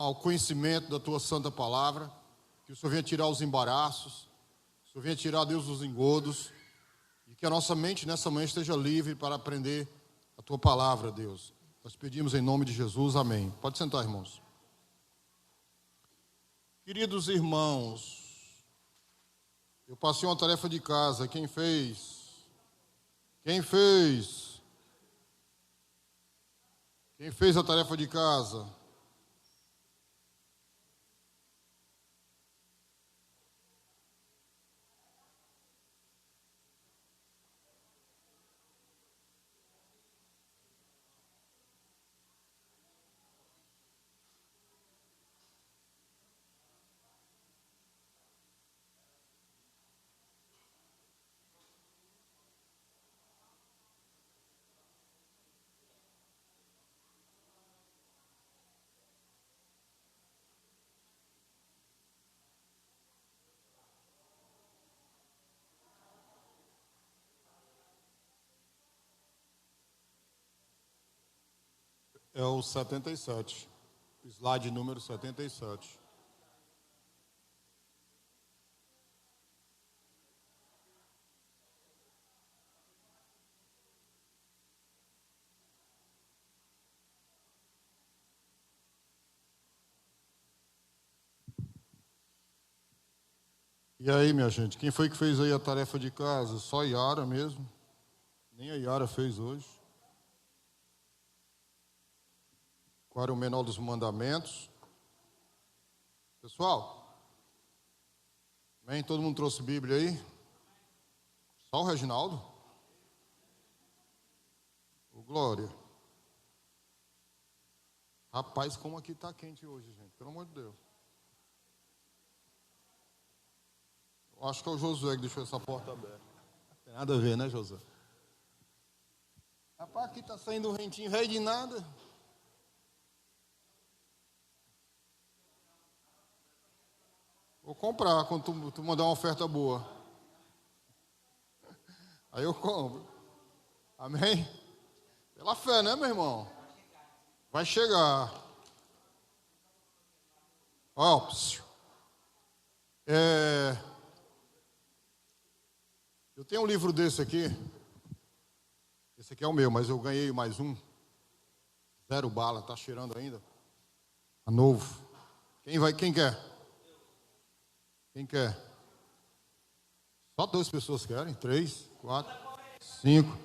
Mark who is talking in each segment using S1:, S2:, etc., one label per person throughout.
S1: ao conhecimento da Tua santa palavra, que o Senhor venha tirar os embaraços, que o Senhor venha tirar, Deus, os engodos, e que a nossa mente nessa manhã esteja livre para aprender a Tua palavra, Deus. Nós pedimos em nome de Jesus, amém. Pode sentar, irmãos. Queridos irmãos, eu passei uma tarefa de casa. Quem fez? Quem fez? Quem fez a tarefa de casa? É o 77, slide número 77. E aí, minha gente, quem foi que fez aí a tarefa de casa? Só a Yara mesmo? Nem a Yara fez hoje. Qual era o menor dos mandamentos? Pessoal, amém? Todo mundo trouxe Bíblia aí? Só o Reginaldo? Ô, Glória. Rapaz, como aqui está quente hoje, gente. Pelo amor de Deus. Eu acho que é o Josué que deixou essa porta aberta. Não tem nada a ver, né, Josué? Rapaz, aqui está saindo um ventinho velho de nada. Vou comprar quando tu mandar uma oferta boa. Aí eu compro. Amém? Pela fé, né, meu irmão? Vai chegar. Ó, eu tenho um livro desse aqui. Esse aqui é o meu, mas eu ganhei mais um. 0 bala, tá cheirando ainda. Tá novo. Quem quer? Quem quer? Só 2 pessoas querem? 3, 4, 5.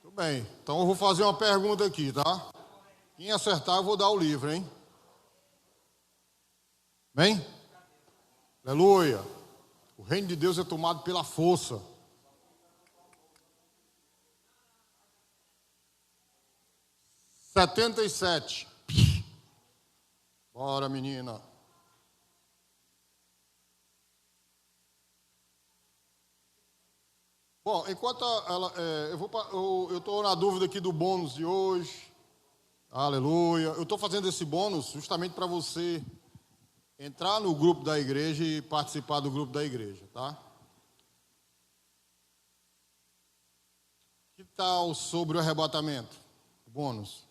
S1: Tudo bem. Então eu vou fazer uma pergunta aqui, tá? Quem acertar, eu vou dar o livro, hein? Amém? Aleluia. O reino de Deus é tomado pela força. Setenta e 77. Bora, menina. Bom, enquanto ela, eu estou na dúvida aqui do bônus de hoje. Aleluia. Eu estou fazendo esse bônus justamente para você entrar no grupo da igreja e participar do grupo da igreja, tá? Que tal sobre o arrebatamento? O bônus.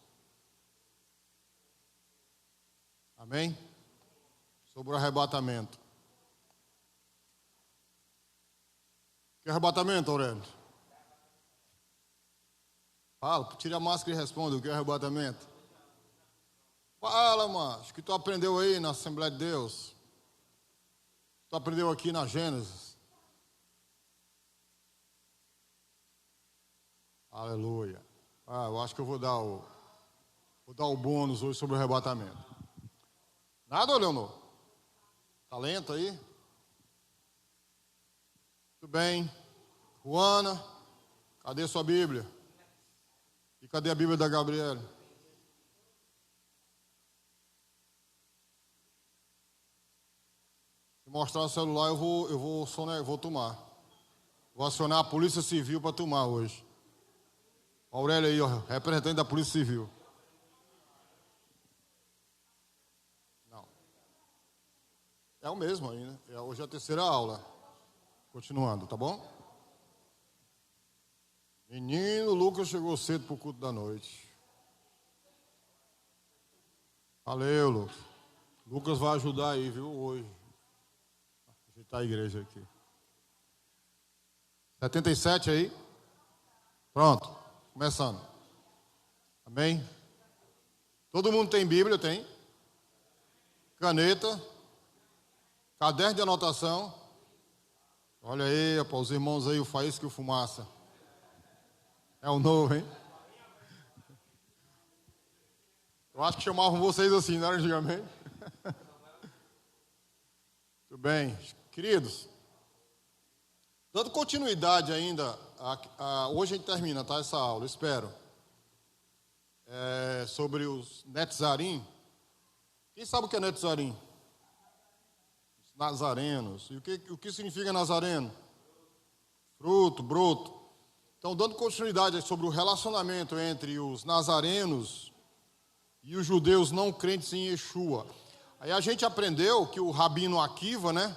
S1: Amém? Sobre o arrebatamento. Que arrebatamento, Aurélio? Fala, tira a máscara e responda. O que é arrebatamento? Fala, macho, que tu aprendeu aí na Assembleia de Deus. Tu aprendeu aqui na Gênesis. Aleluia. Eu acho que eu vou dar o bônus hoje sobre o arrebatamento. Nada, Leonor? Tá lento aí? Tudo bem. Juana, cadê sua Bíblia? E cadê a Bíblia da Gabriela? Se mostrar o celular, eu vou tomar. Vou acionar a Polícia Civil para tomar hoje. Aurélio aí, ó, representante da Polícia Civil. Não. É o mesmo ainda. Hoje é a 3ª aula. Continuando, tá bom? Menino, Lucas chegou cedo pro culto da noite. Valeu, Lucas. Lucas vai ajudar aí, viu, hoje. Ajeitar a igreja aqui. 77 aí. Pronto, começando. Amém? Todo mundo tem Bíblia, tem? Caneta, caderno de anotação. Olha aí, rapaz, os irmãos aí, o Faísca e o Fumaça. É o novo, hein? Eu acho que chamavam vocês assim, não era antigamente? Muito bem. Queridos, dando continuidade ainda, hoje a gente termina, tá, essa aula, espero. Sobre os Netzarim. Quem sabe o que é Netzarim? Os nazarenos. E o que significa nazareno? Fruto, broto. Então, dando continuidade sobre o relacionamento entre os nazarenos e os judeus não crentes em Yeshua. Aí a gente aprendeu que o rabino Akiva, né?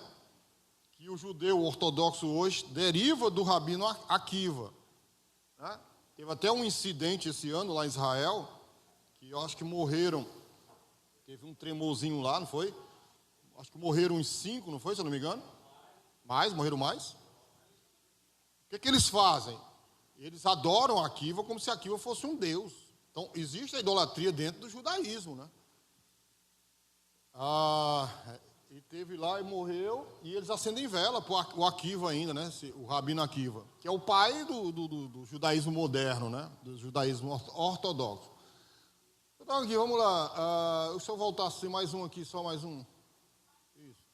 S1: Que o judeu ortodoxo hoje deriva do rabino Akiva. Né? Teve até um incidente esse ano lá em Israel, que eu acho que morreram, teve um tremorzinho lá, não foi? Acho que morreram uns 5, não foi, se eu não me engano? Morreram mais. O que eles fazem? Eles adoram Akiva como se Akiva fosse um deus. Então, existe a idolatria dentro do judaísmo, né? E teve lá e morreu, e eles acendem vela para o Akiva ainda, né? O rabino Akiva, que é o pai do judaísmo moderno, né? Do judaísmo ortodoxo. Então, aqui, vamos lá. Se eu voltasse mais um aqui, só mais um. Isso.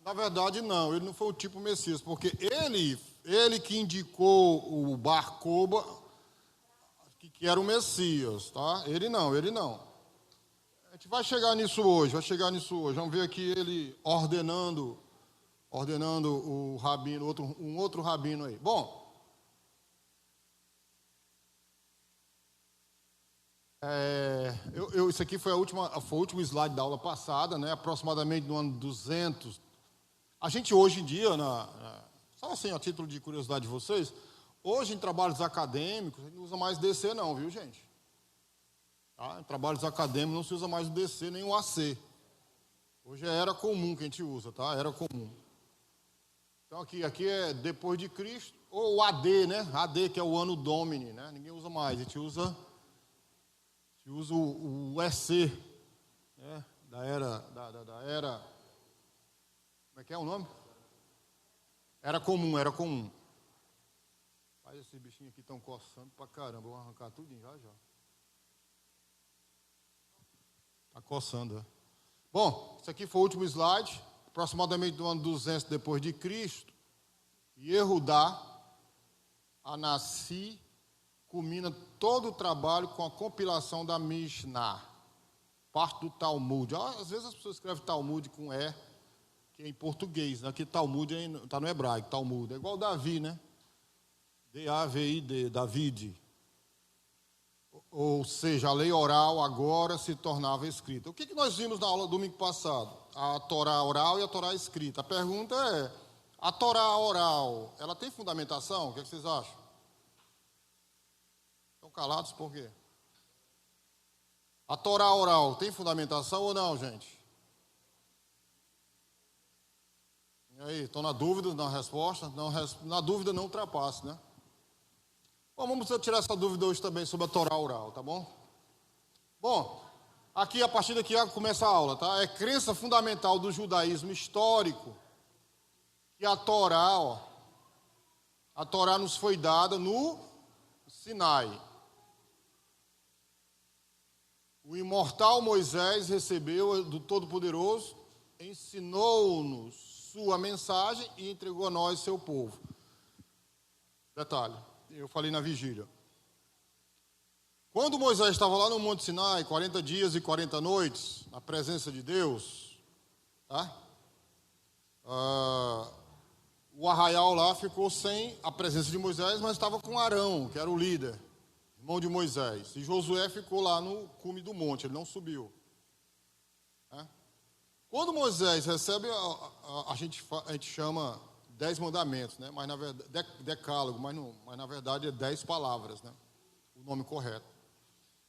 S1: Na verdade, não, ele não foi o tipo Messias, porque ele que indicou o Bar Koba, que era o Messias, tá? Ele não. A gente vai chegar nisso hoje. Vamos ver aqui ele ordenando o rabino, um outro rabino aí. Bom, isso aqui foi o último slide da aula passada, né? Aproximadamente no ano 200. A gente hoje em dia, só assim a título de curiosidade de vocês, hoje em trabalhos acadêmicos, a gente não usa mais DC não, viu, gente? Tá? Em trabalhos acadêmicos não se usa mais o DC nem o AC. Hoje é era comum que a gente usa, tá? Era comum. Então aqui é depois de Cristo, ou o AD, né? AD, que é o ano Domini, né? Ninguém usa mais, a gente usa o EC, né? Da era... Como é que é o nome? Era comum. Aí esses bichinhos aqui estão coçando pra caramba. Vou arrancar tudo já. Está coçando, é. Bom, esse aqui foi o último slide. Aproximadamente do ano 200 depois de Cristo. Yehudá, Anassi, culmina todo o trabalho com a compilação da Mishnah. Parte do Talmud. Às vezes as pessoas escrevem Talmud com E, que é em português, né? Aqui Talmud está no hebraico, Talmud. É igual Davi, né? D-A-V-I-D, David. Ou seja, a lei oral agora se tornava escrita. O que nós vimos na aula do domingo passado? A Torá oral e a Torá escrita. A pergunta é, a Torá oral, ela tem fundamentação? O que vocês acham? Estão calados por quê? A Torá oral tem fundamentação ou não, gente? E aí, estão na dúvida, na resposta? Não, na dúvida não ultrapasse, né? Bom, vamos tirar essa dúvida hoje também sobre a Torá oral, tá bom? Bom, aqui, a partir daqui começa a aula, tá? É crença fundamental do judaísmo histórico que a Torá nos foi dada no Sinai. O imortal Moisés recebeu do Todo-Poderoso, ensinou-nos sua mensagem e entregou a nós, seu povo. Detalhe, eu falei na vigília. Quando Moisés estava lá no Monte Sinai, 40 dias e 40 noites, na presença de Deus, tá? O arraial lá ficou sem a presença de Moisés, mas estava com Arão, que era o líder, irmão de Moisés. E Josué ficou lá no cume do monte, ele não subiu. Quando Moisés recebe, a gente chama 10 mandamentos, né? Mas na verdade, decálogo, mas na verdade é 10 palavras, né? O nome correto.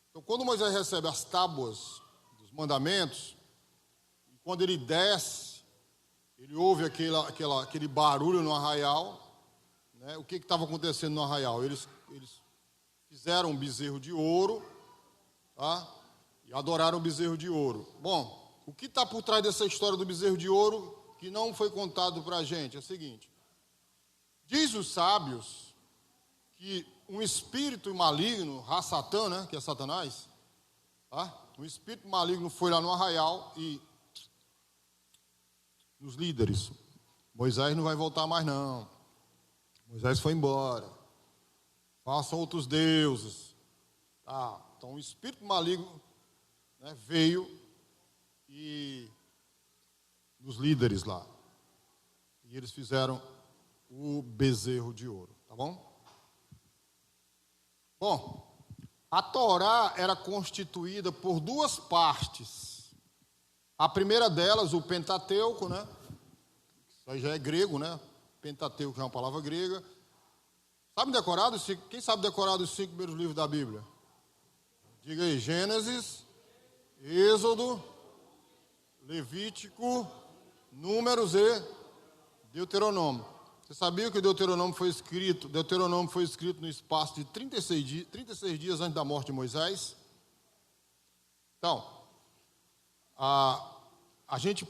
S1: Então, quando Moisés recebe as tábuas dos mandamentos, quando ele desce, ele ouve aquele barulho no arraial, né? O que estava acontecendo no arraial? Eles fizeram um bezerro de ouro, tá? E adoraram o bezerro de ouro. Bom, o que está por trás dessa história do bezerro de ouro que não foi contado para a gente é o seguinte: diz os sábios que um espírito maligno, Ra-Satã, né, que é Satanás, tá? Um espírito maligno foi lá no arraial e os líderes, Moisés não vai voltar mais não, Moisés foi embora, façam outros deuses, tá? Então o espírito maligno, né, veio e os líderes lá, e eles fizeram o bezerro de ouro, tá bom? Bom, a Torá era constituída por duas partes. A primeira delas, o Pentateuco, né? Isso aí já é grego, né? Pentateuco é uma palavra grega. Sabe decorado? Quem sabe decorar os 5 primeiros livros da Bíblia? Diga aí: Gênesis, Êxodo, Levítico, Números e Deuteronômio. Você sabia que Deuteronômio foi escrito no espaço de 36 dias antes da morte de Moisés? Então, a gente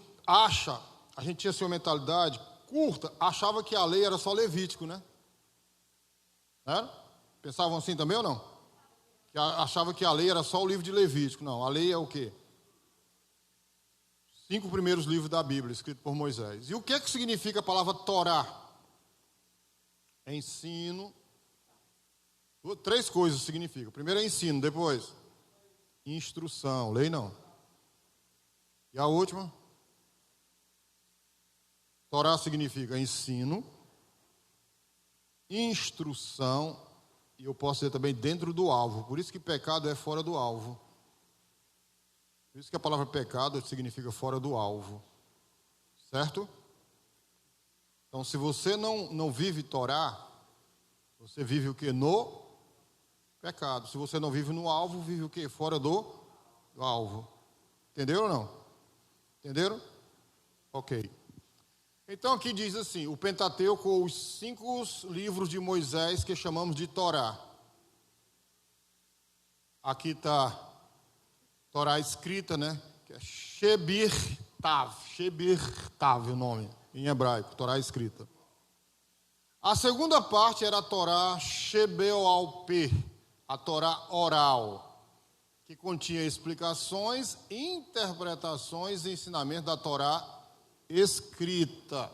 S1: tinha assim uma mentalidade curta, achava que a lei era só Levítico, né? Né? Pensavam assim também ou não? Que achava que a lei era só o livro de Levítico. Não, a lei é o quê? 5 primeiros livros da Bíblia, escritos por Moisés. E o que significa a palavra Torá? Ensino. 3 coisas significa. Primeiro é ensino, depois instrução. Lei não. E a última? Torá significa ensino, instrução, e eu posso dizer também dentro do alvo. Por isso que pecado é fora do alvo. Por isso que a palavra pecado significa fora do alvo. Certo? Então, se você não vive Torá, você vive o que? No pecado. Se você não vive no alvo, vive o que? Fora do alvo. Entenderam ou não? Entenderam? Ok. Então, aqui diz assim: o Pentateuco, os 5 livros de Moisés que chamamos de Torá. Aqui está Torá escrita, né? Que é Shebir Tav, o nome em hebraico, Torá escrita. A segunda parte era a Torá Shebeal-Pê, a Torá oral, que continha explicações, interpretações e ensinamentos da Torá escrita.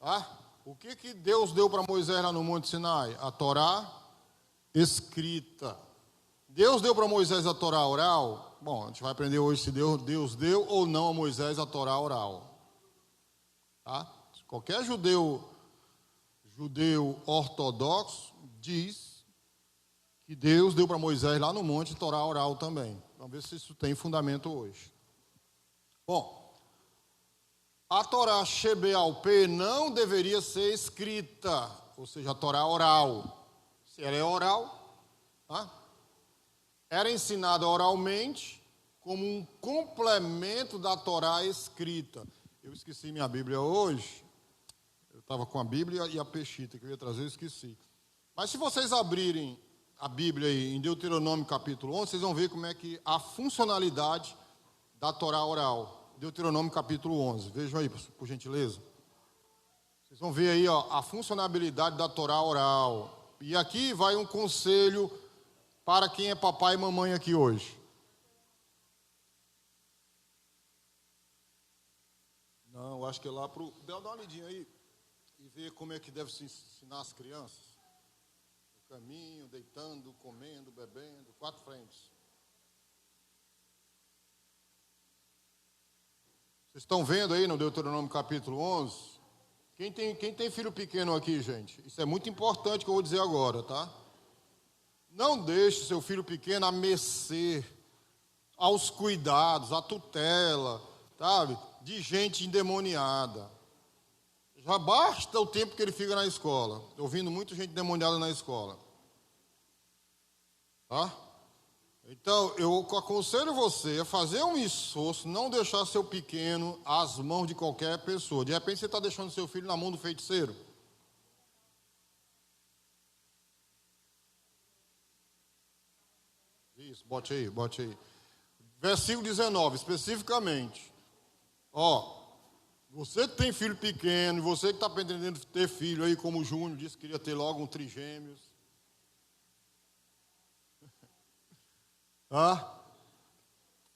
S1: Tá? O que Deus deu para Moisés lá no Monte Sinai? A Torá escrita. Deus deu para Moisés a Torá oral? Bom, a gente vai aprender hoje se Deus deu ou não a Moisés a Torá oral. Tá? Qualquer judeu ortodoxo diz que Deus deu para Moisés lá no monte Torá oral também. Vamos ver se isso tem fundamento hoje. Bom, a Torá Shebeal-Pê não deveria ser escrita, ou seja, a Torá oral. Se ela é oral, tá? Era ensinada oralmente como um complemento da Torá escrita. Eu esqueci minha Bíblia hoje. Eu estava com a Bíblia e a peixita que eu ia trazer, eu esqueci. Mas se vocês abrirem a Bíblia aí, em Deuteronômio capítulo 11, vocês vão ver como é que a funcionalidade da Torá oral. Deuteronômio capítulo 11. Vejam aí, por gentileza. Vocês vão ver aí, ó, a funcionalidade da Torá oral. E aqui vai um conselho para quem é papai e mamãe aqui hoje. Não, acho que é lá para o... Dá uma olhadinha aí e ver como é que deve se ensinar as crianças. No caminho, deitando, comendo, bebendo, 4 frentes. Vocês estão vendo aí no Deuteronômio capítulo 11? Quem tem filho pequeno aqui, gente? Isso é muito importante que eu vou dizer agora, tá? Não deixe seu filho pequeno a mercê, aos cuidados, à tutela, sabe? De gente endemoniada. Já basta o tempo que ele fica na escola. Estou ouvindo muita gente demoniada na escola. Tá? Então, eu aconselho você a fazer um esforço, não deixar seu pequeno às mãos de qualquer pessoa. De repente, você está deixando seu filho na mão do feiticeiro. Isso, bote aí, bote aí. Versículo 19, especificamente. Você que tem filho pequeno, você que está pretendendo ter filho aí, como o Júnior disse que queria ter logo um trigêmeos.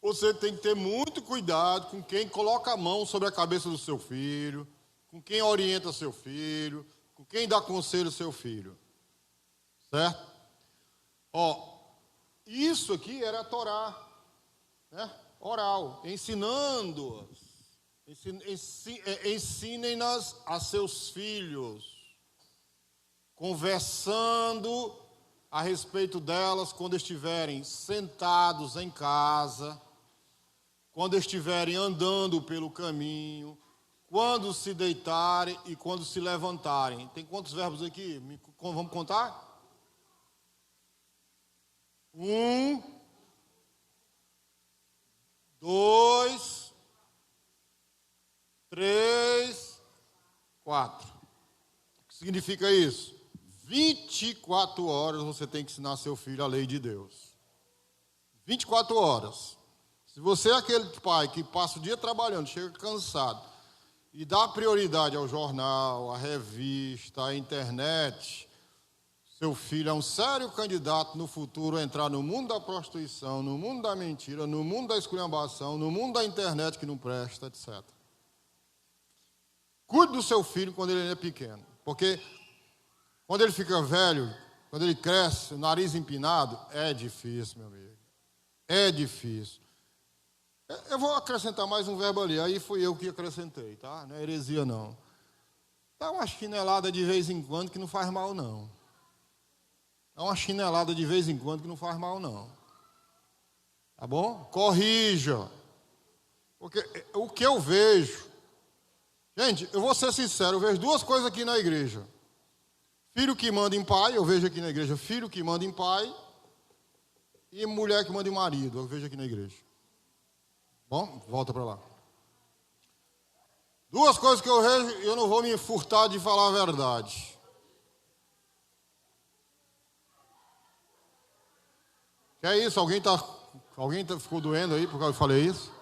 S1: Você tem que ter muito cuidado com quem coloca a mão sobre a cabeça do seu filho, com quem orienta seu filho, com quem dá conselho ao seu filho. Certo? Isso aqui era a Torá, né? Oral, ensinando-as. Ensinem-nas a seus filhos, conversando a respeito delas quando estiverem sentados em casa, quando estiverem andando pelo caminho, quando se deitarem e quando se levantarem. Tem quantos verbos aqui? Vamos contar? 1, 2, 3, 4. O que significa isso? 24 horas você tem que ensinar seu filho a lei de Deus. 24 horas. Se você é aquele pai que passa o dia trabalhando, chega cansado, e dá prioridade ao jornal, à revista, à internet, seu filho é um sério candidato no futuro a entrar no mundo da prostituição, no mundo da mentira, no mundo da esculhambação, no mundo da internet que não presta, etc. Cuide do seu filho quando ele é pequeno, porque quando ele fica velho, quando ele cresce, o nariz empinado, é difícil, meu amigo. É difícil. Eu vou acrescentar mais um verbo ali, aí fui eu que acrescentei, tá? Não é heresia, não. Dá uma chinelada de vez em quando que não faz mal, não. Dá uma chinelada de vez em quando que não faz mal, não. Tá bom? Corrija. Porque o que eu vejo... Gente, eu vou ser sincero, eu vejo duas coisas aqui na igreja. Filho que manda em pai, eu vejo aqui na igreja. Filho que manda em pai e mulher que manda em marido, eu vejo aqui na igreja. Bom, volta para lá. Duas coisas que eu vejo, eu não vou me furtar de falar a verdade. Que é isso? Alguém ficou doendo aí porque eu falei isso?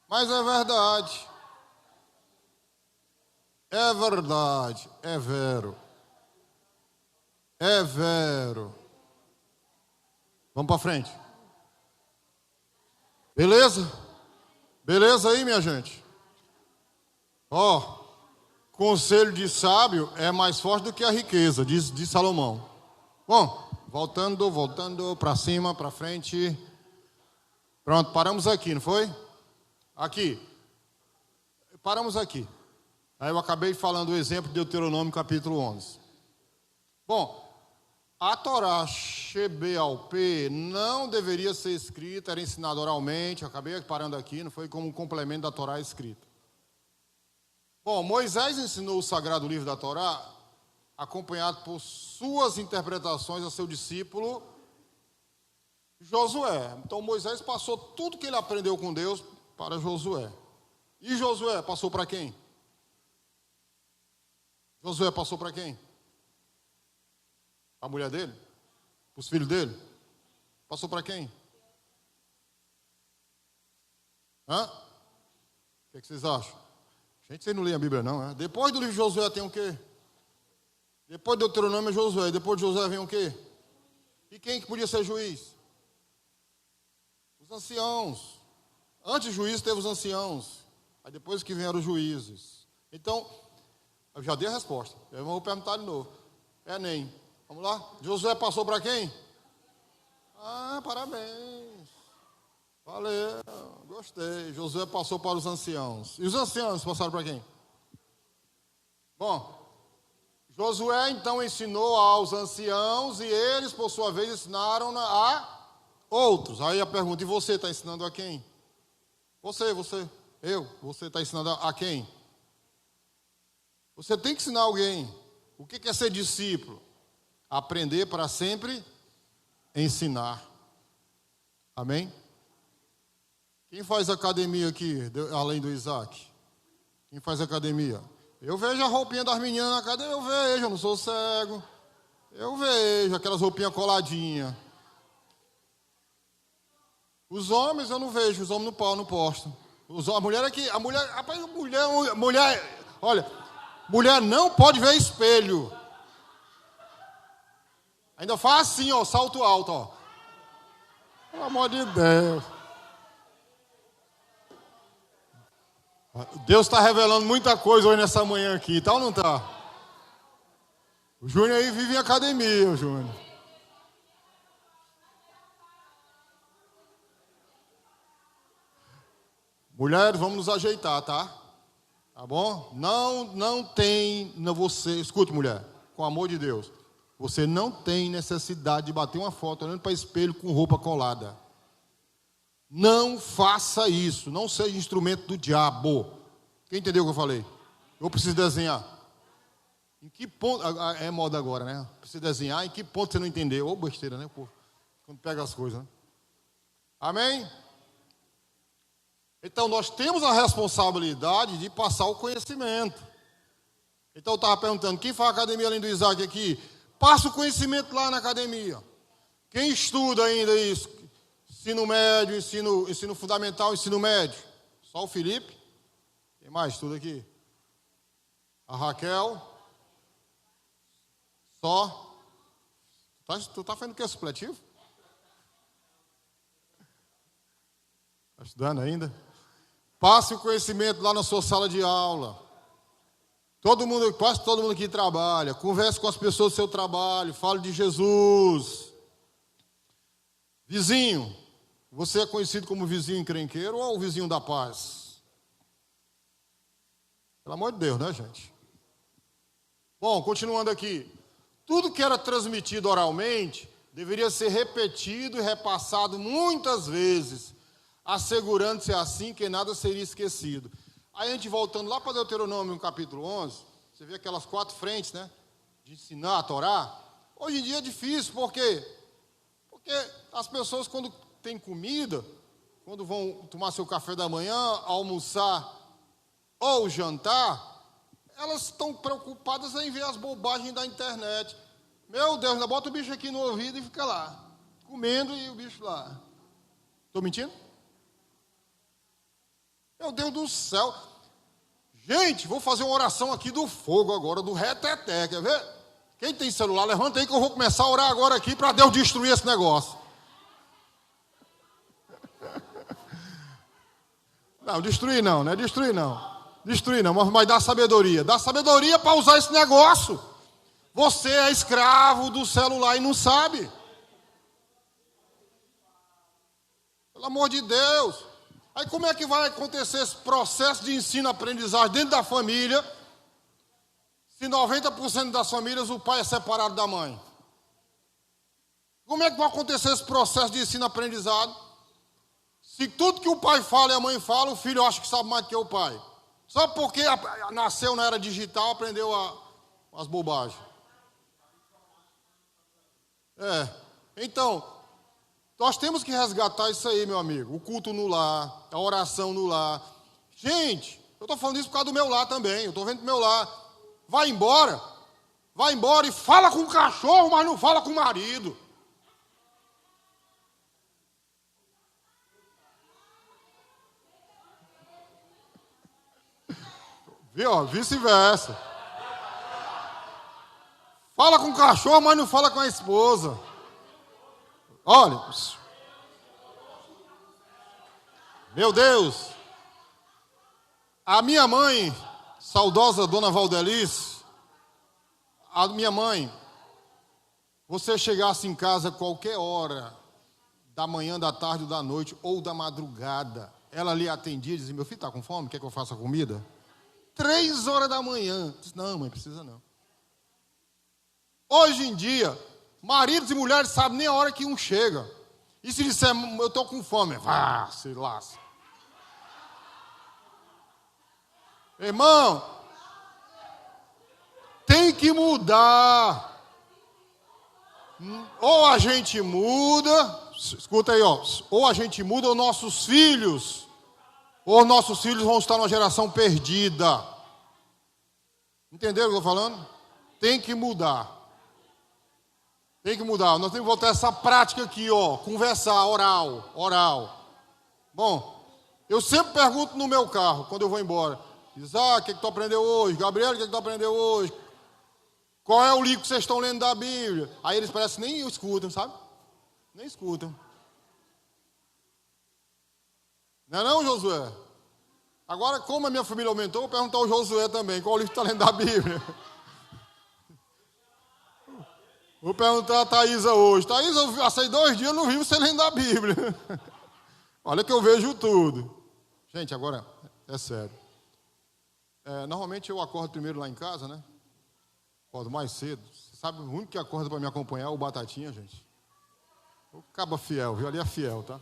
S1: Mas é verdade. É verdade. É vero. É vero. Vamos para frente. Beleza? Beleza aí, minha gente? Conselho de sábio é mais forte do que a riqueza, diz Salomão. Bom, voltando para cima, para frente. Pronto, paramos aqui, não foi? Aqui. Paramos aqui. Aí eu acabei falando o exemplo de Deuteronômio capítulo 11. Bom, a Torá Shebealpê não deveria ser escrita, era ensinada oralmente, eu acabei parando aqui, não foi como um complemento da Torá escrita. Bom, Moisés ensinou o sagrado livro da Torá, acompanhado por suas interpretações a seu discípulo Josué. Então Moisés passou tudo que ele aprendeu com Deus para Josué. E Josué passou para quem? Josué passou para quem? A mulher dele? Para os filhos dele? Passou para quem? O que vocês acham? Gente, vocês não leem a Bíblia não, né? Depois do livro de Josué tem o quê? Depois do Deuteronômio é Josué. Depois de Josué vem o quê? E quem que podia ser juiz? Os anciãos. Antes do juiz teve os anciãos. Aí depois que vieram os juízes. Então, eu já dei a resposta. Eu vou perguntar de novo. Enem. Vamos lá? Josué passou para quem? Parabéns. Valeu, gostei. Josué passou para os anciãos. E os anciãos passaram para quem? Bom, Josué então ensinou aos anciãos e eles, por sua vez, ensinaram a outros. Aí a pergunta, e você está ensinando a quem? Você está ensinando a quem? Você tem que ensinar alguém. O que é ser discípulo? Aprender para sempre ensinar. Amém? Quem faz academia aqui, além do Isaac? Quem faz academia? Eu vejo a roupinha das meninas na academia, eu não sou cego. Eu vejo aquelas roupinhas coladinhas. Os homens eu não vejo, os homens não postam. A mulher aqui, rapaz, olha, mulher não pode ver espelho. Ainda faz assim, ó, salto alto, ó. Pelo amor de Deus. Deus está revelando muita coisa hoje nessa manhã aqui, tá ou não tá? O Júnior aí vive em academia, o Júnior. Mulheres, vamos nos ajeitar, tá? Tá bom? Não tem, você, escute, mulher, com o amor de Deus, você não tem necessidade de bater uma foto olhando para espelho com roupa colada. Não faça isso, não seja instrumento do diabo. Quem entendeu o que eu falei? Eu preciso desenhar. Em que ponto, é moda agora, né? Preciso desenhar, em que ponto você não entendeu? Ou besteira, né, pô? Quando pega as coisas, né? Amém? Então, nós temos a responsabilidade de passar o conhecimento. Então, eu estava perguntando, quem faz academia além do Isaac aqui? Passa o conhecimento lá na academia. Quem estuda ainda isso? Ensino médio, ensino fundamental, ensino médio. Só o Felipe? Quem mais estuda aqui? A Raquel? Só? Tu tá fazendo o que, supletivo? Está estudando ainda? Passe o conhecimento lá na sua sala de aula. Quase todo mundo aqui trabalha. Converse com as pessoas do seu trabalho. Fale de Jesus. Vizinho. Você é conhecido como vizinho encrenqueiro ou o vizinho da paz? Pelo amor de Deus, né, gente? Bom, continuando aqui. Tudo que era transmitido oralmente deveria ser repetido e repassado muitas vezes, assegurando-se assim que nada seria esquecido. Aí a gente voltando lá para Deuteronômio, no capítulo 11, você vê aquelas 4 frentes, né? De ensinar a Torá. Hoje em dia é difícil, por quê? Porque as pessoas, quando têm comida, quando vão tomar seu café da manhã, almoçar ou jantar, elas estão preocupadas em ver as bobagens da internet. Meu Deus, ainda bota o bicho aqui no ouvido e fica lá, comendo e o bicho lá. Estou mentindo? Meu Deus do céu. Gente, vou fazer uma oração aqui do fogo agora, do reteté, quer ver? Quem tem celular, levanta aí que eu vou começar a orar agora aqui para Deus destruir esse negócio. Não, destruir não, não é destruir não. Destruir não, mas dá sabedoria. Dá sabedoria para usar esse negócio. Você é escravo do celular e não sabe. Pelo amor de Deus. Aí como é que vai acontecer esse processo de ensino-aprendizagem dentro da família, se 90% das famílias o pai é separado da mãe? Como é que vai acontecer esse processo de ensino-aprendizado? Se tudo que o pai fala e a mãe fala, o filho acha que sabe mais do que o pai. Só porque nasceu na era digital, aprendeu as bobagens. Então, nós temos que resgatar isso aí, meu amigo. O culto no lar, a oração no lar. Gente, eu estou falando isso por causa do meu lar também. Eu estou vendo do meu lar. Vai embora e fala com o cachorro, mas não fala com o marido. Viu? Vice-versa. Fala com o cachorro, mas não fala com a esposa. Olha. Meu Deus. A minha mãe, saudosa dona Valdelice, a minha mãe, você chegasse em casa qualquer hora, da manhã, da tarde, da noite ou da madrugada, ela lhe atendia e dizia, meu filho está com fome, quer que eu faça comida? 3 horas da manhã. Disse, não, mãe, precisa não. Hoje em dia, maridos e mulheres sabem nem a hora que um chega. E se disser, eu estou com fome, vá, se lasca. Irmão, Tem que mudar. Ou a gente muda, escuta aí, ó, ou a gente muda ou nossos filhos vão estar numa geração perdida. Entendeu o que eu estou falando? Tem que mudar. Tem que mudar. Nós temos que voltar a essa prática aqui, ó, conversar, oral. Bom, eu sempre pergunto no meu carro, quando eu vou embora, Isaac, o que é que tu aprendeu hoje? Gabriel, o que é que tu aprendeu hoje? Qual é o livro que vocês estão lendo da Bíblia? Aí eles parecem que nem escutam, sabe? Nem escutam. Não é não, Josué? Agora, como a minha família aumentou, eu vou perguntar ao Josué também, qual o livro que está lendo da Bíblia? Vou perguntar a Thaísa hoje. Thaísa, eu passei 2 dias, não vi você lendo a Bíblia. Olha que eu vejo tudo. Gente, agora, é sério. Normalmente eu acordo primeiro lá em casa, né? Acordo mais cedo. Você sabe, o único que acorda para me acompanhar é o Batatinha, gente. O caba fiel, viu? Ali é fiel, tá?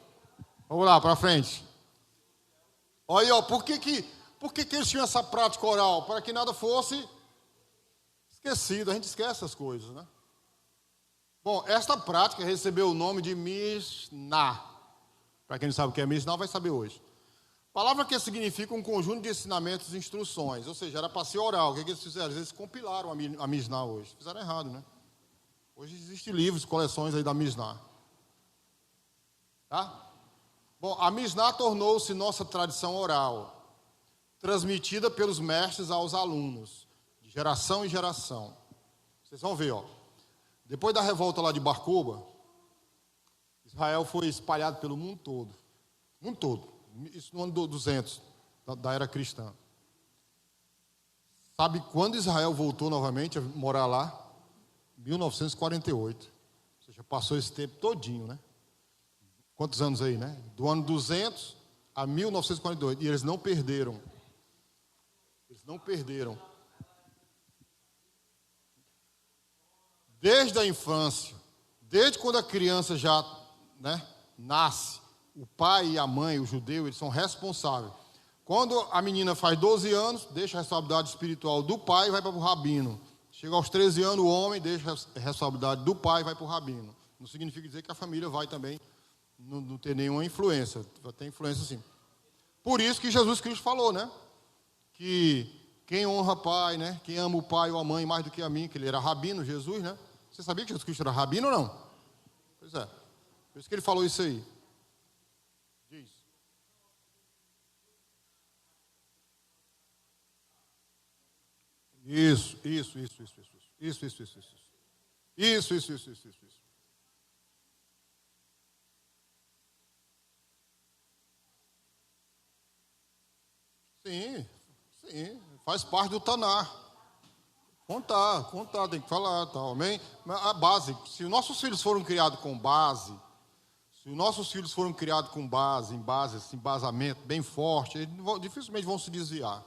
S1: Vamos lá, para frente. Olha aí, ó, por que eles tinham essa prática oral? Para que nada fosse esquecido. A gente esquece as coisas, né? Bom, esta prática recebeu o nome de Mishnah. Para quem não sabe o que é Mishnah, vai saber hoje. Palavra que significa um conjunto de ensinamentos e instruções. Ou seja, era para ser oral. O que eles fizeram? Eles compilaram a Mishnah hoje. Fizeram errado, né? Hoje existem livros, coleções aí da Mishnah. Tá? Bom, a Mishnah tornou-se nossa tradição oral, transmitida pelos mestres aos alunos, de geração em geração. Vocês vão ver, ó. Depois da revolta lá de Bar Kokhba, Israel foi espalhado pelo mundo todo. Mundo todo. Isso no ano 200 da era cristã. Sabe quando Israel voltou novamente a morar lá? 1948. Ou seja, passou esse tempo todinho, né? Quantos anos aí, né? Do ano 200 a 1948. E eles não perderam. Eles não perderam. Desde a infância, desde quando a criança já, né, nasce, o pai e a mãe, o judeu, eles são responsáveis. Quando a menina faz 12 anos, deixa a responsabilidade espiritual do pai e vai para o rabino. Chega aos 13 anos, o homem deixa a responsabilidade do pai e vai para o rabino. Não significa dizer que a família vai também não ter nenhuma influência. Vai ter influência sim. Por isso que Jesus Cristo falou, né? Que quem honra pai, né? Quem ama o pai ou a mãe mais do que a mim, que ele era rabino, Jesus, né? Você sabia que Jesus Cristo era rabino ou não? Pois é. Por isso que ele falou isso aí. Diz. Isso. Sim. Faz parte do Tanar. Contar, tem que falar, tá, amém? A base, se os nossos filhos foram criados com base, em base, esse embasamento bem forte, eles dificilmente vão se desviar.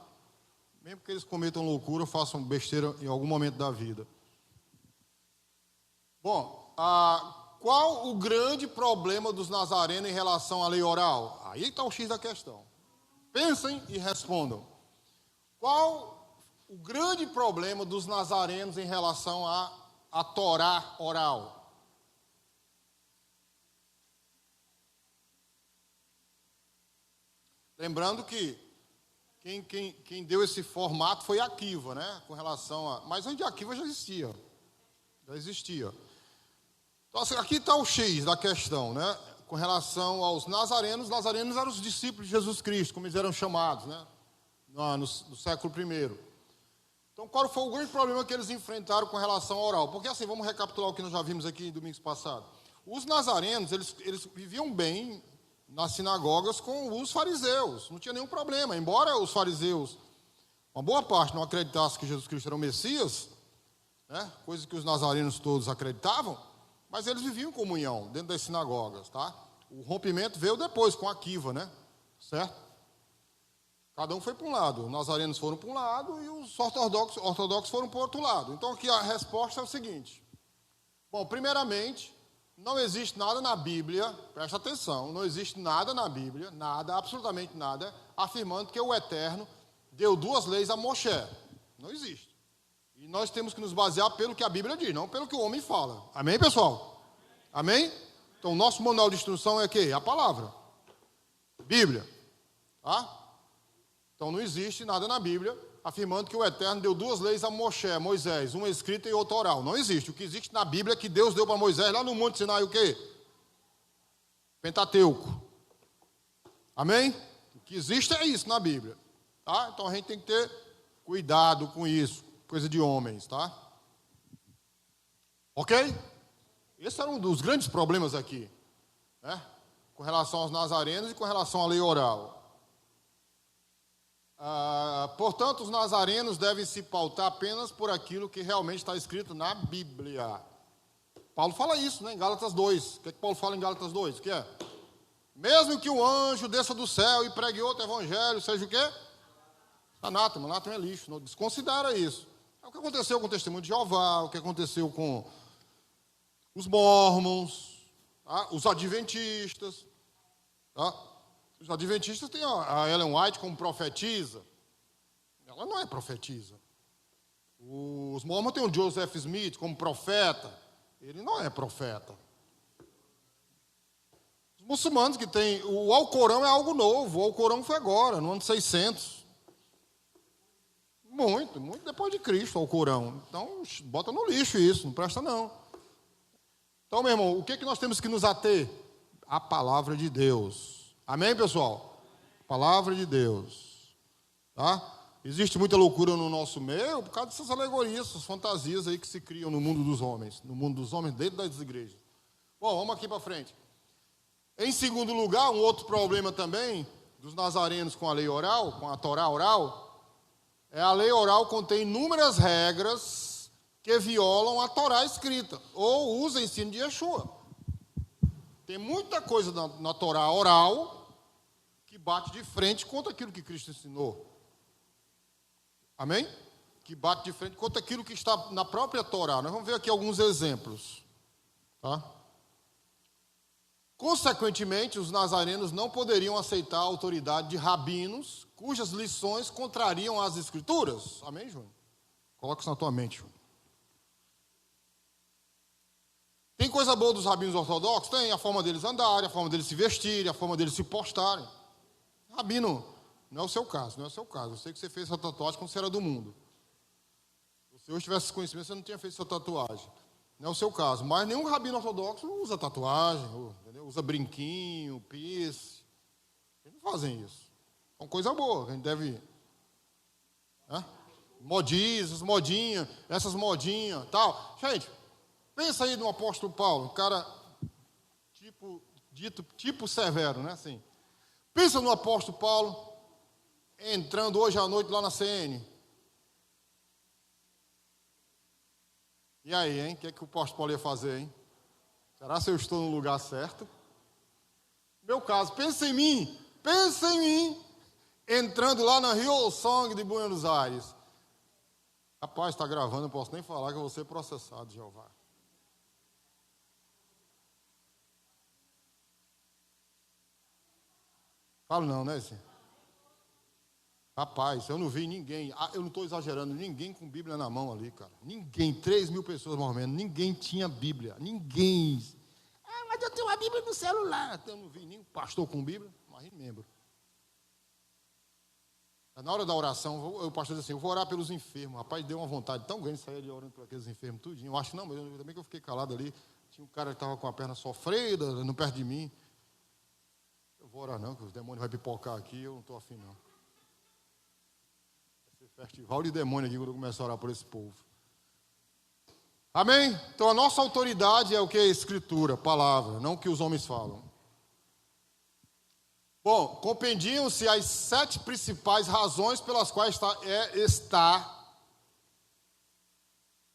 S1: Mesmo que eles cometam loucura ou façam besteira em algum momento da vida. Bom, qual o grande problema dos nazarenos em relação à lei oral? Aí está o X da questão. Pensem e respondam. Qual o grande problema dos nazarenos em relação à Torá oral? Lembrando que quem deu esse formato foi Akiva, né? Com relação a... Mas antes de Akiva já existia. Então, assim, aqui está o X da questão, né? Com relação aos nazarenos. Os nazarenos eram os discípulos de Jesus Cristo, como eles eram chamados, né? No século I. Então, qual foi o grande problema que eles enfrentaram com relação ao oral? Porque, assim, vamos recapitular o que nós já vimos aqui em domingos passados. Os nazarenos, eles viviam bem nas sinagogas com os fariseus. Não tinha nenhum problema. Embora os fariseus, uma boa parte, não acreditasse que Jesus Cristo era o Messias, né? Coisa que os nazarenos todos acreditavam, mas eles viviam em comunhão dentro das sinagogas, tá? O rompimento veio depois, com Akiva, né? Certo? Cada um foi para um lado. Os nazarenos foram para um lado e os ortodoxos foram para o outro lado. Então, aqui a resposta é o seguinte. Bom, primeiramente, não existe nada na Bíblia, presta atenção, não existe nada na Bíblia, nada, absolutamente nada, afirmando que o Eterno deu 2 leis a Moshe. Não existe. E nós temos que nos basear pelo que a Bíblia diz, não pelo que o homem fala. Amém, pessoal? Amém? Então, o nosso manual de instrução é o quê? A palavra. Bíblia. Tá? Então, não existe nada na Bíblia afirmando que o Eterno deu duas leis a Moisés, uma escrita e outra oral. Não existe. O que existe na Bíblia é que Deus deu para Moisés lá no Monte Sinai o quê? Pentateuco. Amém? O que existe é isso na Bíblia. Tá? Então, a gente tem que ter cuidado com isso. Coisa de homens, tá? Ok? Esse era um dos grandes problemas aqui, né? Com relação aos nazarenos e com relação à lei oral. Portanto, os nazarenos devem se pautar apenas por aquilo que realmente está escrito na Bíblia. Paulo fala isso, né? Em Gálatas 2. O que é que Paulo fala em Gálatas 2? O que é? Mesmo que o anjo desça do céu e pregue outro evangelho, seja o quê? Anátema. Anátema é lixo. Não desconsidera isso. É o que aconteceu com o testemunho de Jeová, o que aconteceu com os mormons, tá? Os adventistas. Tá? Os adventistas têm a Ellen White como profetisa. Ela não é profetisa. Os mormons têm o Joseph Smith como profeta. Ele não é profeta. Os muçulmanos que têm... O Alcorão é algo novo. O Alcorão foi agora, no ano 600. Muito depois de Cristo, o Alcorão. Então, bota no lixo isso, não presta não. Então, meu irmão, o que nós temos que nos ater? A palavra de Deus. Amém, pessoal? Palavra de Deus. Tá? Existe muita loucura no nosso meio por causa dessas alegorias, essas fantasias aí que se criam no mundo dos homens. No mundo dos homens, dentro das igrejas. Bom, vamos aqui para frente. Em segundo lugar, um outro problema também dos nazarenos com a lei oral, com a Torá oral, a lei oral contém inúmeras regras que violam a Torá escrita, ou usa o ensino de Yeshua. Tem muita coisa na Torá oral que bate de frente contra aquilo que Cristo ensinou. Amém? Que bate de frente contra aquilo que está na própria Torá. Nós vamos ver aqui alguns exemplos. Tá? Consequentemente, os nazarenos não poderiam aceitar a autoridade de rabinos cujas lições contrariam as Escrituras. Amém, Júnior? Coloca isso na tua mente, Júnior. Tem coisa boa dos rabinos ortodoxos? Tem, a forma deles andarem, a forma deles se vestirem, a forma deles se postarem. Rabino, não é o seu caso, não é o seu caso. Eu sei que você fez essa tatuagem quando você era do mundo. Se você hoje tivesse esse conhecimento, você não tinha feito essa tatuagem. Não é o seu caso. Mas nenhum rabino ortodoxo usa tatuagem, entendeu? Usa brinquinho, piercing. Eles não fazem isso. É uma coisa boa, a gente deve... Né? Modinhas, essas modinhas, tal. Gente, pensa aí no apóstolo Paulo, um cara tipo severo, né? Assim. Pensa no apóstolo Paulo entrando hoje à noite lá na CN. E aí, hein? O que é que o apóstolo Paulo ia fazer, hein? Será se eu estou no lugar certo? Meu caso, pensa em mim, entrando lá na Rio Song de Buenos Aires. Rapaz, está gravando, não posso nem falar que eu vou ser processado, Jeová. Falo não, né, assim? Rapaz, eu não vi ninguém, eu não estou exagerando, ninguém com Bíblia na mão ali, cara. Ninguém, 3.000 pessoas mais ou menos, ninguém tinha Bíblia, ninguém. Mas eu tenho uma Bíblia no celular. Eu não vi nenhum pastor com Bíblia, mas nem membro. Na hora da oração, o pastor disse assim, eu vou orar pelos enfermos. Rapaz, deu uma vontade tão grande de sair ali orando por aqueles enfermos, tudinho. Eu acho que não, mas também que eu fiquei calado ali. Tinha um cara que estava com a perna sofrida, no perto de mim. Eu vou orar não, que os demônios vão pipocar aqui, eu não estou afim não. Vai ser festival de demônio aqui quando eu começar a orar por esse povo. Amém? Então a nossa autoridade é o que? A Escritura, palavra, não o que os homens falam. Bom, compreendiam-se as 7 principais razões pelas quais está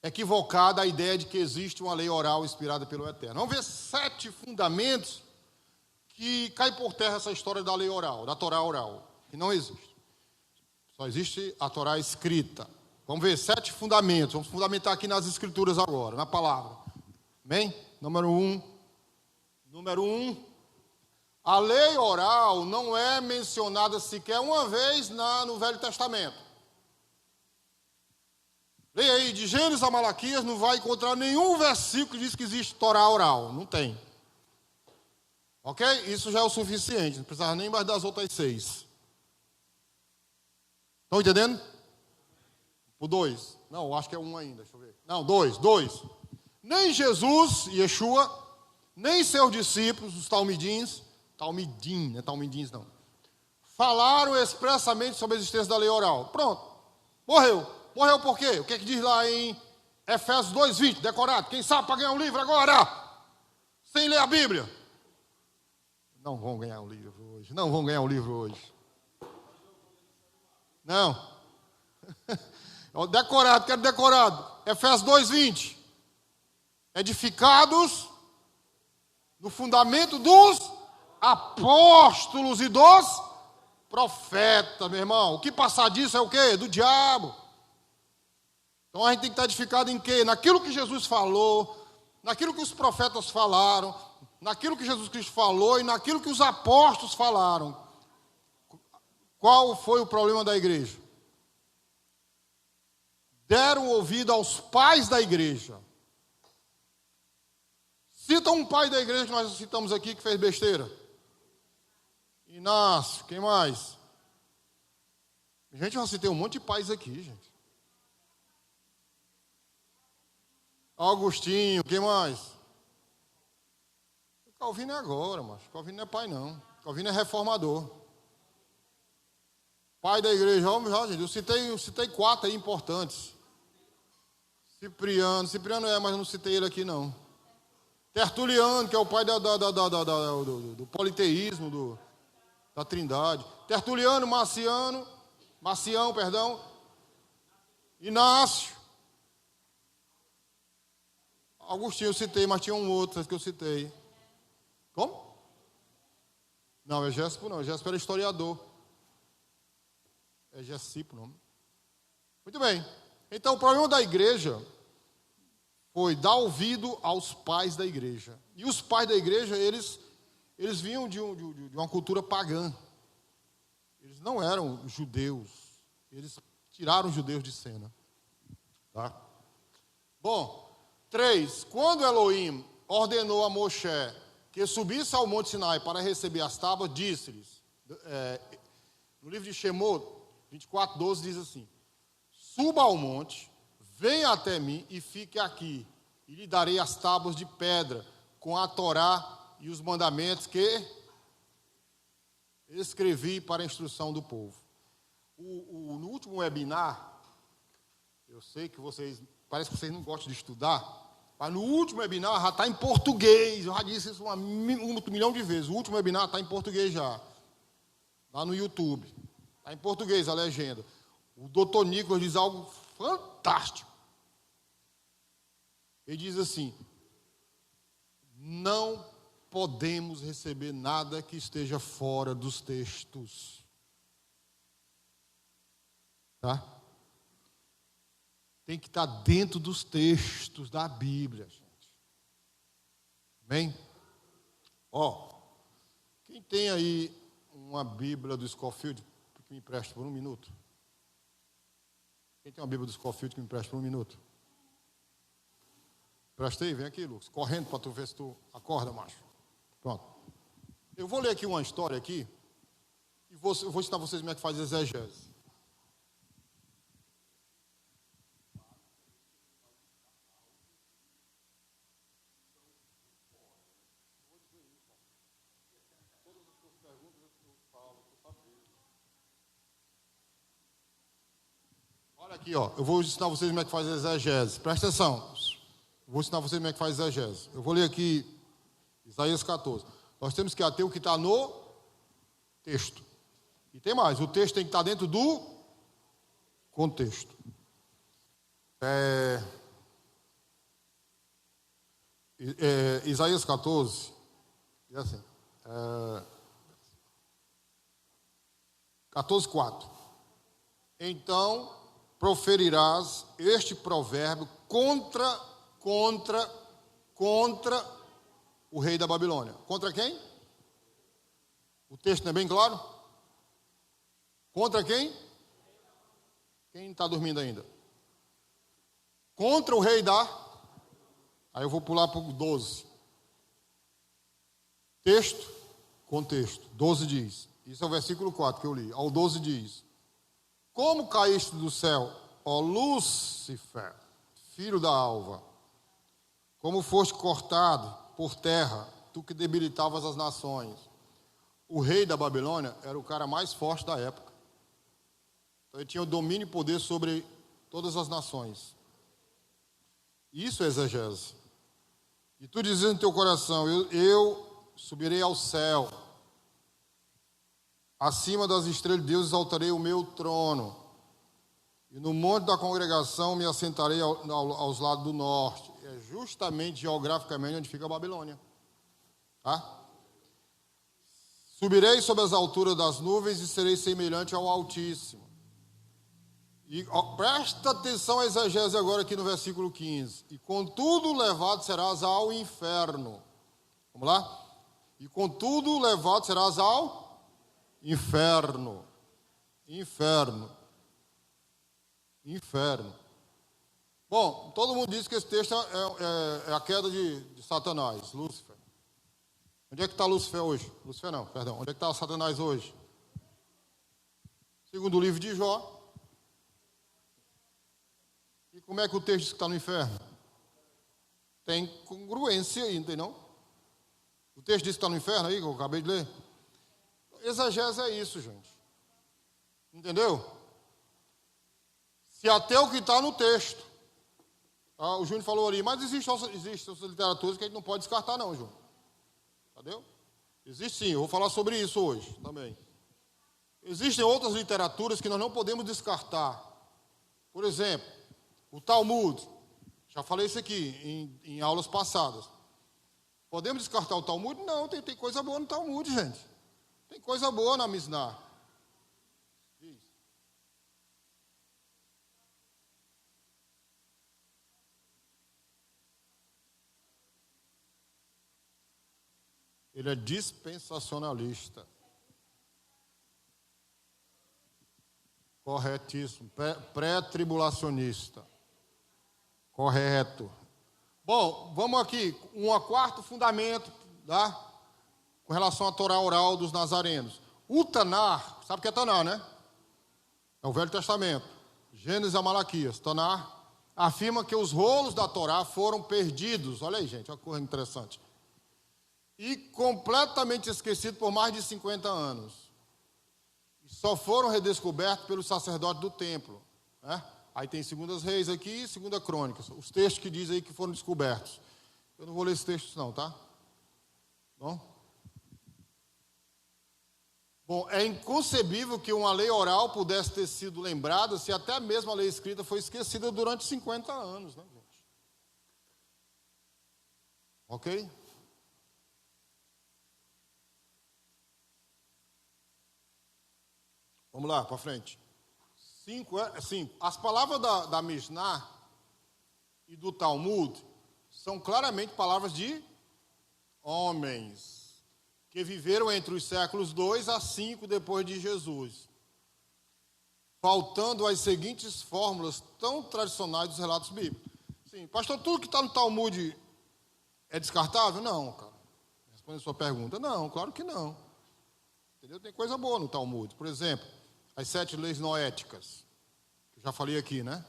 S1: equivocada a ideia de que existe uma lei oral inspirada pelo Eterno. Vamos ver 7 fundamentos que caem por terra essa história da lei oral, da Torá oral, que não existe. Só existe a Torá escrita. Vamos ver 7 fundamentos. Vamos fundamentar aqui nas Escrituras agora, na palavra. Amém? Número 1. A lei oral não é mencionada sequer uma vez no Velho Testamento. Leia aí, de Gênesis a Malaquias, não vai encontrar nenhum versículo que diz que existe Torá oral. Não tem. Ok? Isso já é o suficiente. Não precisava nem mais das outras 6. Estão entendendo? O 2. Não, acho que é 1 ainda. Deixa eu ver. Não, 2. Nem Jesus, Yeshua, nem seus discípulos, os talmidins, não é talmidins não, falaram expressamente sobre a existência da lei oral. Pronto. Morreu. Morreu por quê? O que é que diz lá em Efésios 2:20, decorado? Quem sabe para ganhar um livro agora? Sem ler a Bíblia. Não vão ganhar um livro hoje. Não vão ganhar um livro hoje. Não. Decorado, quero decorado. Efésios 2:20. Edificados no fundamento dos apóstolos e dos profetas, meu irmão. O que passar disso é o quê? Do diabo. Então a gente tem que estar edificado em quê? Naquilo que Jesus falou, naquilo que os profetas falaram, naquilo que Jesus Cristo falou e naquilo que os apóstolos falaram. Qual foi o problema da igreja? Deram ouvido aos pais da igreja. Cita um pai da igreja que nós citamos aqui que fez besteira. Inácio, quem mais? Gente, eu já citei um monte de pais aqui, gente. Augustinho, quem mais? Calvino é agora, mas Calvino não é pai, não. Calvino é reformador. Pai da igreja, vamos já, gente. Eu citei 4 aí importantes. Cipriano mas eu não citei ele aqui, não. Tertuliano, que é o pai do politeísmo, da Trindade. Tertuliano, Marcião, perdão. Inácio. Augustinho eu citei, mas tinha um outro que eu citei. Como? Não, Egésipo não. Egésipo era historiador. Egésipo, não. Muito bem. Então, o problema da igreja foi dar ouvido aos pais da igreja. E os pais da igreja, eles vinham de uma cultura pagã. Eles não eram judeus. Eles tiraram os judeus de cena. Tá? Bom, 3. Quando Elohim ordenou a Moshe que subisse ao Monte Sinai para receber as tábuas, disse-lhes, no livro de Shemot, 24:12, diz assim: suba ao monte, venha até mim e fique aqui, e lhe darei as tábuas de pedra, com a Torá e os mandamentos que escrevi para a instrução do povo. No último webinar, eu sei que parece que vocês não gostam de estudar, mas no último webinar já está em português. Eu já disse isso um milhão de vezes. O último webinar está em português já, lá no YouTube. Está em português a legenda. O doutor Nicolas diz algo fantástico. Ele diz assim: não podemos receber nada que esteja fora dos textos. Tá? Tem que estar dentro dos textos da Bíblia, gente. Amém? Quem tem aí uma Bíblia do Scofield, que me empreste por 1 minuto? Quem tem uma Bíblia do Scofield que me empreste por 1 minuto? Prestei, vem aqui, Lucas, correndo para tu ver se tu acorda, macho. Pronto. Eu vou ler aqui uma história aqui, e eu vou ensinar vocês como é que faz exegese. Olha aqui, eu vou ensinar vocês como é que faz exegese. Presta atenção. Vou ensinar vocês como é que faz exegese. Eu vou ler aqui Isaías 14. Nós temos que ater o que está no texto. E tem mais, o texto tem que estar dentro do contexto. Isaías 14, é assim, 14:4. Então proferirás este provérbio contra o rei da Babilônia. Contra quem? O texto não é bem claro? Contra quem? Quem está dormindo ainda? contra o rei da... Aí eu vou pular para o 12. Texto, contexto. 12 diz, isso é o versículo 4 que eu li. Ao 12 diz: como caíste do céu, ó Lúcifer, filho da alva, como foste cortado por terra, tu que debilitavas as nações. O rei da Babilônia era o cara mais forte da época. Então ele tinha o domínio e poder sobre todas as nações. Isso é exegese. E tu dizes no teu coração: eu subirei ao céu, acima das estrelas de Deus exaltarei o meu trono, e no monte da congregação me assentarei aos lados do norte. É justamente geograficamente onde fica a Babilônia. Tá? Subirei sobre as alturas das nuvens e serei semelhante ao Altíssimo. E presta atenção à exegese agora aqui no versículo 15. E contudo levado serás ao inferno. Vamos lá? E contudo levado serás ao inferno. Inferno. Inferno. Bom, todo mundo diz que esse texto é a queda de Satanás, Lúcifer. Onde é que está Lúcifer hoje? Lúcifer não, perdão. Onde é que está Satanás hoje? Segundo o livro de Jó. E como é que o texto diz que está no inferno? Tem congruência aí, entendeu? O texto diz que está no inferno aí, que eu acabei de ler. Exegese é isso, gente. Entendeu? Se até o que está no texto. O Júnior falou ali, mas existe essas literaturas que a gente não pode descartar não, Júnior. Entendeu? Existe sim, eu vou falar sobre isso hoje também. Existem outras literaturas que nós não podemos descartar. Por exemplo, o Talmud. Já falei isso aqui em aulas passadas. Podemos descartar o Talmud? Não, tem coisa boa no Talmud, gente. Tem coisa boa na Mishnah. Diz. Ele é dispensacionalista. Corretíssimo. Pré-tribulacionista. Correto. Bom, vamos aqui. Quarto fundamento, tá? Com relação à Torá oral dos nazarenos. O Tanar, sabe o que é Tanar, né? É o Velho Testamento. Gênesis a Malaquias. Tanar afirma que os rolos da Torá foram perdidos. Olha aí, gente, uma coisa interessante. E completamente esquecidos por mais de 50 anos. E só foram redescobertos pelos sacerdotes do templo, né? Aí tem 2 Reis aqui e 2 Crônicas. Os textos que dizem aí que foram descobertos. Eu não vou ler esses textos não, tá? Bom, é inconcebível que uma lei oral pudesse ter sido lembrada se até mesmo a lei escrita foi esquecida durante 50 anos, né, gente? Ok? Vamos lá, para frente. 5. As palavras da Mishnah e do Talmud são claramente palavras de homens que viveram entre os séculos 2 a 5 depois de Jesus, faltando as seguintes fórmulas tão tradicionais dos relatos bíblicos. Sim, pastor, tudo que está no Talmud é descartável? Não, cara. Respondendo a sua pergunta, não, claro que não. Entendeu? Tem coisa boa no Talmud. Por exemplo, as 7 leis noéticas, que eu já falei aqui, né?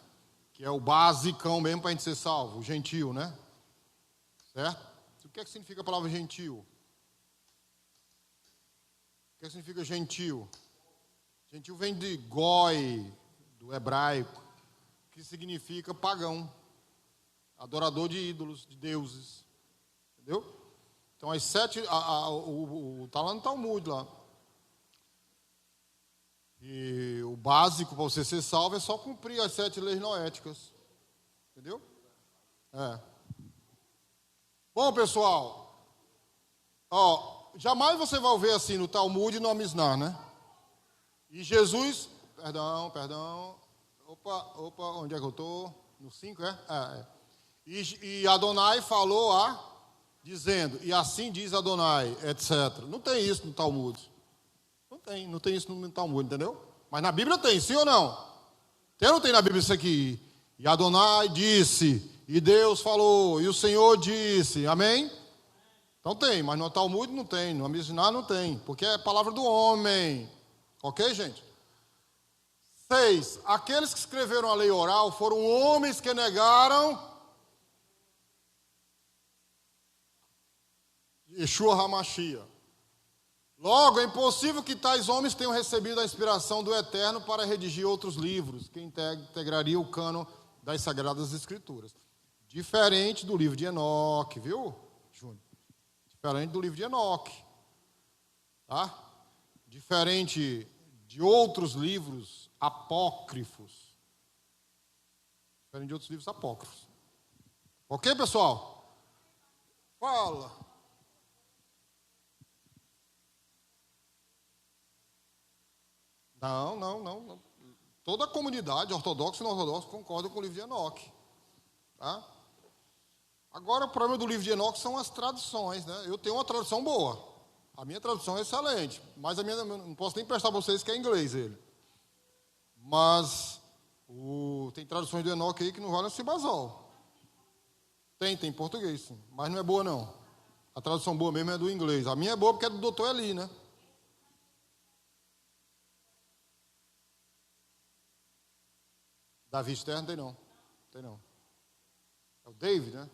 S1: Que é o basicão mesmo para a gente ser salvo, o gentil, né? Certo? O que é que significa a palavra gentil? O que significa gentil? Gentil vem de goi, do hebraico, que significa pagão, adorador de ídolos, de deuses. Entendeu? Então, as 7, está lá no Talmud, lá. E o básico para você ser salvo é só cumprir as 7 leis noéticas. Entendeu? Bom, pessoal, jamais você vai ver assim no Talmud e no Mishnah, né? E Jesus, perdão, opa, onde é que eu estou? No 5, é? E Adonai falou dizendo, e assim diz Adonai, etc. Não tem isso no Talmud. Não tem isso no Talmud, entendeu? Mas na Bíblia tem, sim ou não? Tem ou não tem na Bíblia isso aqui? E Adonai disse, e Deus falou, e o Senhor disse. Amém? Então tem, mas no Talmud não tem, no Mishnah não tem, porque é palavra do homem. Ok, gente? 6. Aqueles que escreveram a lei oral foram homens que negaram Yeshua HaMashiach. Logo, é impossível que tais homens tenham recebido a inspiração do Eterno para redigir outros livros, que integraria o cânon das Sagradas Escrituras. Diferente do livro de Enoque, viu, Júnior? Diferente do livro de Enoque. Tá? Diferente de outros livros apócrifos. Diferente de outros livros apócrifos. Ok, pessoal? Fala. Não. Toda a comunidade, ortodoxa e não ortodoxa, concorda com o livro de Enoque. Tá? Agora, o problema do livro de Enoque são as traduções, né? Eu tenho uma tradução boa. A minha tradução é excelente, mas a minha não posso nem prestar para vocês que é em inglês ele. Mas tem traduções do Enoque aí que não valem o cibazol. Tem em português, sim, mas não é boa não. A tradução boa mesmo é do inglês. A minha é boa porque é do Dr. Eli, né? Davi Stern tem não. Tem não. É o David, né?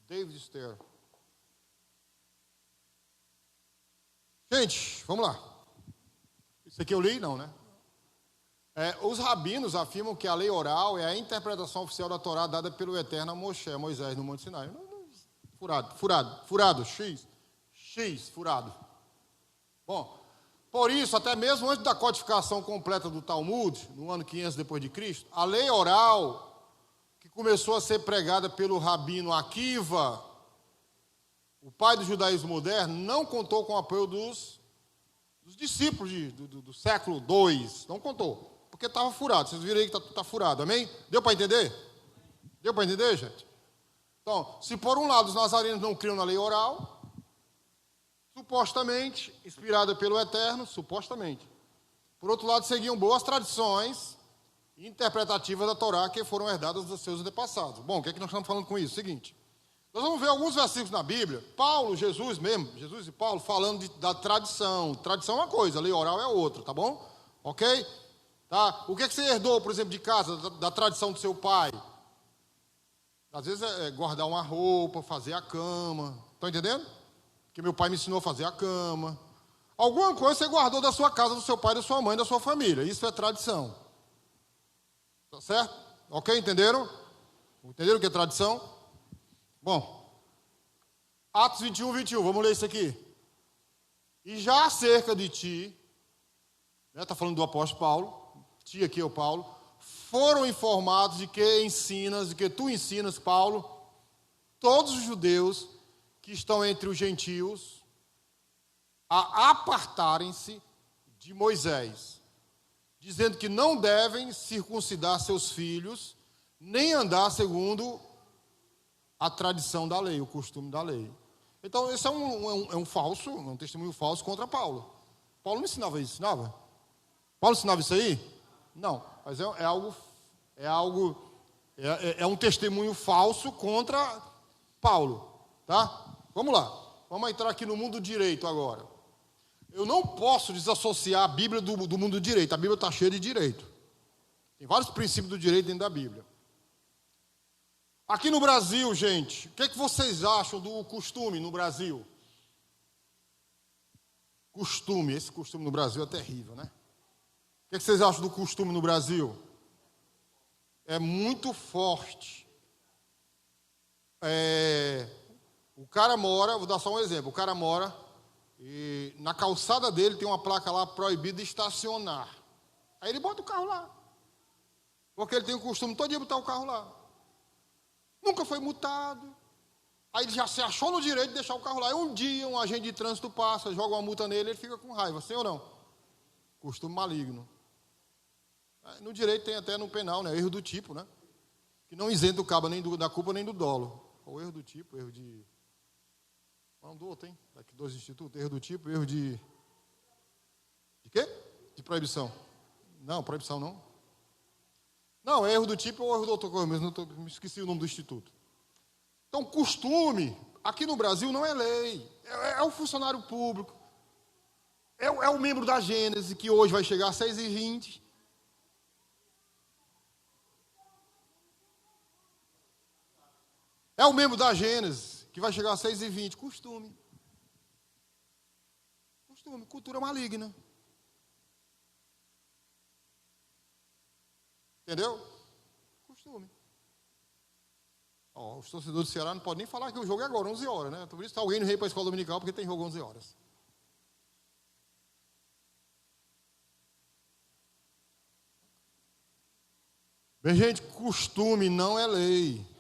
S1: David Stern. Gente, vamos lá. Isso aqui eu li? Não, né? Os rabinos afirmam que a lei oral é a interpretação oficial da Torá dada pelo Eterno a Moisés no Monte Sinai. Furado, X, furado. Bom, por isso, até mesmo antes da codificação completa do Talmud, no ano 500 depois de Cristo, a lei oral, que começou a ser pregada pelo rabino Akiva, o pai do judaísmo moderno, não contou com o apoio dos discípulos do século II, não contou. Porque estava furado. Vocês viram aí que está furado, amém? Deu para entender? Deu para entender, gente? Então, se por um lado os nazarenos não criam na lei oral, supostamente, inspirada pelo Eterno, supostamente. Por outro lado, seguiam boas tradições interpretativas da Torá que foram herdadas dos seus antepassados. Bom, o que é que nós estamos falando com isso? Seguinte, nós vamos ver alguns versículos na Bíblia, Jesus e Paulo falando da tradição. Tradição é uma coisa, a lei oral é outra, tá bom? Ok? Tá? O que é que você herdou, por exemplo, de casa, da tradição do seu pai? Às vezes é guardar uma roupa, fazer a cama. Estão entendendo? Porque meu pai me ensinou a fazer a cama. Alguma coisa você guardou da sua casa, do seu pai, da sua mãe, da sua família. Isso é tradição. Tá certo? Ok? Entenderam? Entenderam o que é tradição? Bom. Atos 21. Vamos ler isso aqui. E já acerca de ti, está falando do apóstolo Paulo, ti aqui é o Paulo, foram informados de que tu ensinas, Paulo, todos os judeus que estão entre os gentios a apartarem-se de Moisés, dizendo que não devem circuncidar seus filhos, nem andar segundo a tradição da lei, o costume da lei. Então, esse é um testemunho falso contra Paulo. Paulo não ensinava isso, ensinava? Paulo ensinava isso aí? Não, mas é um testemunho falso contra Paulo, tá? Vamos lá, vamos entrar aqui no mundo do direito agora. Eu não posso desassociar a Bíblia do mundo do direito, a Bíblia está cheia de direito. Tem vários princípios do direito dentro da Bíblia. Aqui no Brasil, gente, o que é que vocês acham do costume no Brasil? Esse costume no Brasil é terrível, né? O que é que vocês acham do costume no Brasil? É muito forte. O cara mora, vou dar só um exemplo, o cara mora e na calçada dele tem uma placa lá proibido de estacionar. Aí ele bota o carro lá. Porque ele tem o costume todo dia botar o carro lá. Nunca foi multado. Aí ele já se achou no direito de deixar o carro lá. E um dia um agente de trânsito passa, joga uma multa nele, ele fica com raiva, sim ou não? Costume maligno. No direito tem até no penal, né? Erro do tipo, né? Que não isenta o cabo nem da culpa nem do dolo. O erro do tipo, erro de... Não, do outro, hein? Daqui 2 institutos. Erro do tipo, erro de... De quê? De proibição. Não, proibição não. Não, é erro do tipo ou erro do outra coisa, mas me esqueci o nome do instituto. Então, costume, aqui no Brasil não é lei, é o funcionário público, é o membro da Gênese, que hoje vai chegar às 6h20. É o membro da Gênese, que vai chegar às 6h20. Costume. Costume, cultura maligna. Entendeu? Costume. Os torcedores do Ceará não podem nem falar que o jogo é agora, 11 horas, né? Por isso está alguém no rei para a escola dominical, porque tem jogo 11 horas. Bem, gente, costume não é lei.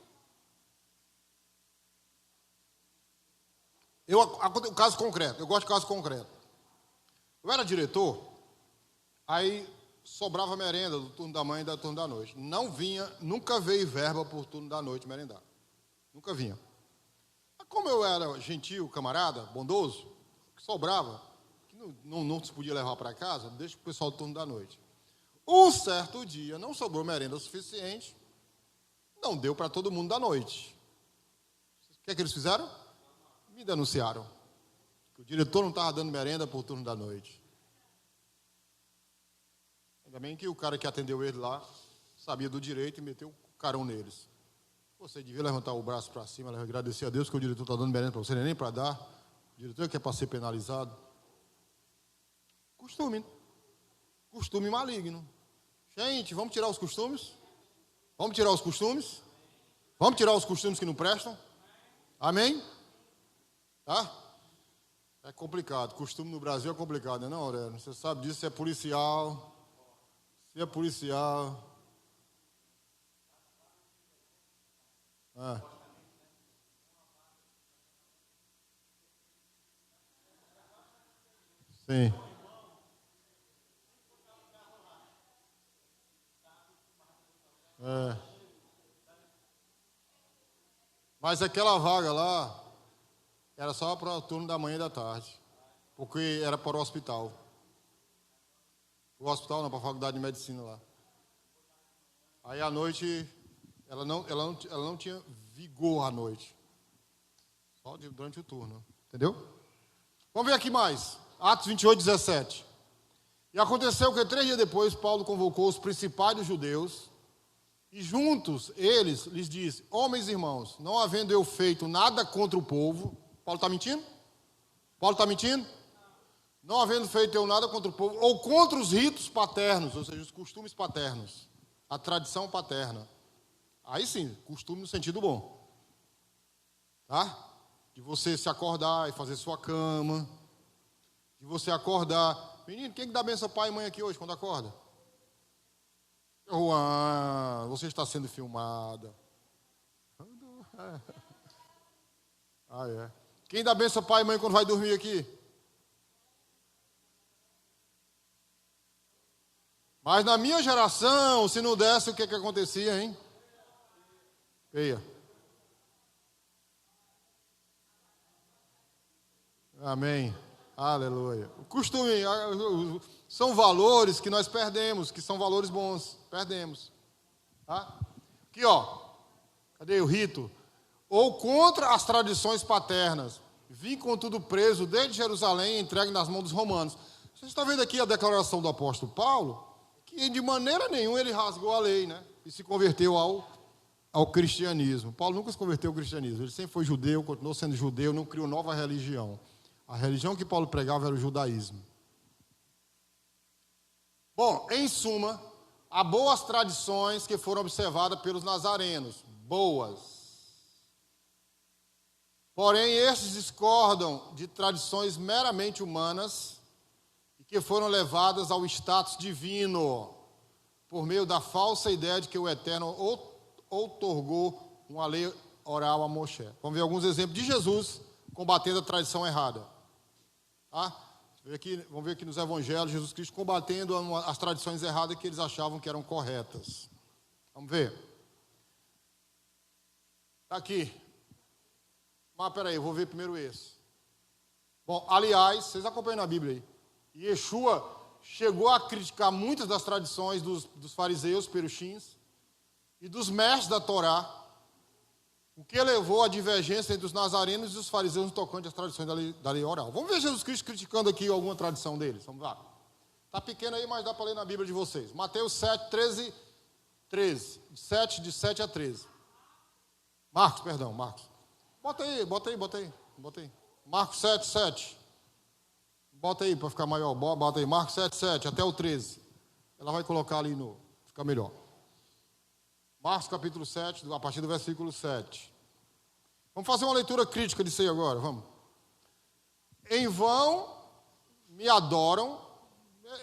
S1: O caso concreto, eu gosto de caso concreto. Eu era diretor, aí sobrava merenda do turno da manhã e do turno da noite. Não vinha, nunca veio verba por turno da noite merendar. Nunca vinha. Mas como eu era gentil, camarada, bondoso, que sobrava, que não se podia levar para casa, deixa o pessoal do turno da noite. Um certo dia, não sobrou merenda o suficiente, não deu para todo mundo da noite. O que é que eles fizeram? Me denunciaram. Que o diretor não estava dando merenda por turno da noite. Ainda bem que o cara que atendeu ele lá sabia do direito e meteu o carão neles. Você devia levantar o braço para cima, agradecer a Deus que o diretor está dando merenda para você, nem para dar. O diretor que é para ser penalizado. Costume. Costume maligno. Gente, vamos tirar os costumes? Vamos tirar os costumes? Vamos tirar os costumes que não prestam? Amém? Tá? É complicado. Costume no Brasil é complicado, não é, Aurélio? Você sabe disso, você é policial. Você é policial. Sim. Mas aquela vaga lá era só para o turno da manhã e da tarde, porque era para o hospital. O hospital não, para a faculdade de medicina lá. Aí à noite, ela não tinha vigor à noite. Só durante o turno. Entendeu? Vamos ver aqui mais. Atos 28, 17. E aconteceu que 3 dias depois, Paulo convocou os principais dos judeus, e juntos eles lhes disse: homens e irmãos, não havendo eu feito nada contra o povo. Paulo está mentindo? Paulo está mentindo? Não havendo feito eu nada contra o povo, ou contra os ritos paternos, ou seja, os costumes paternos, a tradição paterna. Aí sim, costume no sentido bom. Tá? De você se acordar e fazer sua cama. De você acordar. Menino, quem que dá benção pai e mãe aqui hoje, quando acorda? Juan, você está sendo filmada. É. Quem dá benção pai e mãe quando vai dormir aqui? Mas na minha geração, se não desse, o que acontecia, hein? Eia. Amém. Aleluia. O costume, são valores que nós perdemos, que são valores bons. Perdemos. Tá? Aqui, ó. Cadê o rito? Ou contra as tradições paternas. Vim contudo preso desde Jerusalém e entregue nas mãos dos romanos. Você está vendo aqui a declaração do apóstolo Paulo? Que de maneira nenhuma ele rasgou a lei, né? E se converteu ao cristianismo. Paulo nunca se converteu ao cristianismo. Ele sempre foi judeu, continuou sendo judeu, não criou nova religião. A religião que Paulo pregava era o judaísmo. Bom, em suma, há boas tradições que foram observadas pelos nazarenos. Boas. Porém, estes discordam de tradições meramente humanas e que foram levadas ao status divino por meio da falsa ideia de que o Eterno outorgou uma lei oral a Moshe. Vamos ver alguns exemplos de Jesus combatendo a tradição errada. Tá? Vamos ver aqui nos evangelhos, Jesus Cristo combatendo as tradições erradas que eles achavam que eram corretas. Vamos ver. Está aqui. Mas peraí, eu vou ver primeiro esse. Bom, aliás, vocês acompanham na Bíblia aí. Yeshua chegou a criticar muitas das tradições dos fariseus perushins, e dos mestres da Torá, o que levou à divergência entre os nazarenos e os fariseus no tocante às tradições da lei oral. Vamos ver Jesus Cristo criticando aqui alguma tradição deles. Vamos lá. Está pequeno aí, mas dá para ler na Bíblia de vocês. Mateus 7, 13. De 7 a 13. Marcos. Bota aí. Marcos 7, 7. Bota aí para ficar maior. Bota aí, Marcos 7, 7, até o 13. Ela vai colocar ali no... Fica melhor. Marcos capítulo 7, a partir do versículo 7. Vamos fazer uma leitura crítica disso aí agora, vamos. Em vão me adoram.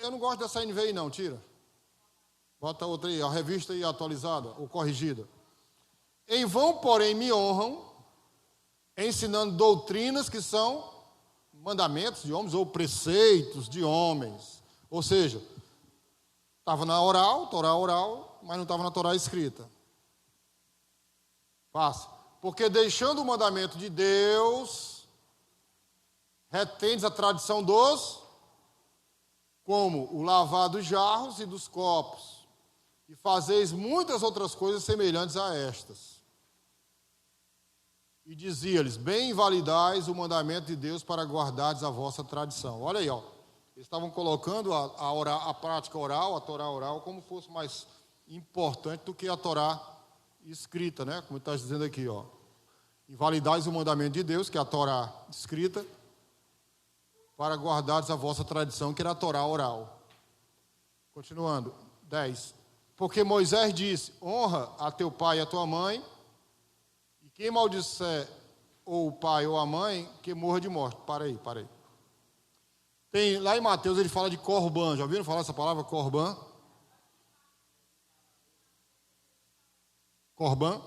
S1: Eu não gosto dessa NVI não, tira. Bota outra aí, a revista aí atualizada ou corrigida. Em vão, porém, me honram, ensinando doutrinas que são mandamentos de homens ou preceitos de homens. Ou seja, estava na Torá oral, mas não estava na Torá escrita. Passa. Porque deixando o mandamento de Deus, retendes a tradição dos, como o lavar dos jarros e dos copos, e fazeis muitas outras coisas semelhantes a estas. E dizia-lhes, bem invalidais o mandamento de Deus para guardardes a vossa tradição. Olha aí, ó. Eles estavam colocando a prática oral, a Torá oral, como fosse mais importante do que a Torá escrita, né? Como está dizendo aqui, ó. Invalidais o mandamento de Deus, que é a Torá escrita, para guardardes a vossa tradição, que era a Torá oral. Continuando, 10. Porque Moisés disse, honra a teu pai e a tua mãe, e quem maldisser ou o pai ou a mãe, que morra de morte. Para aí. Tem, lá em Mateus ele fala de corban. Já ouviram falar essa palavra, corban? Corban?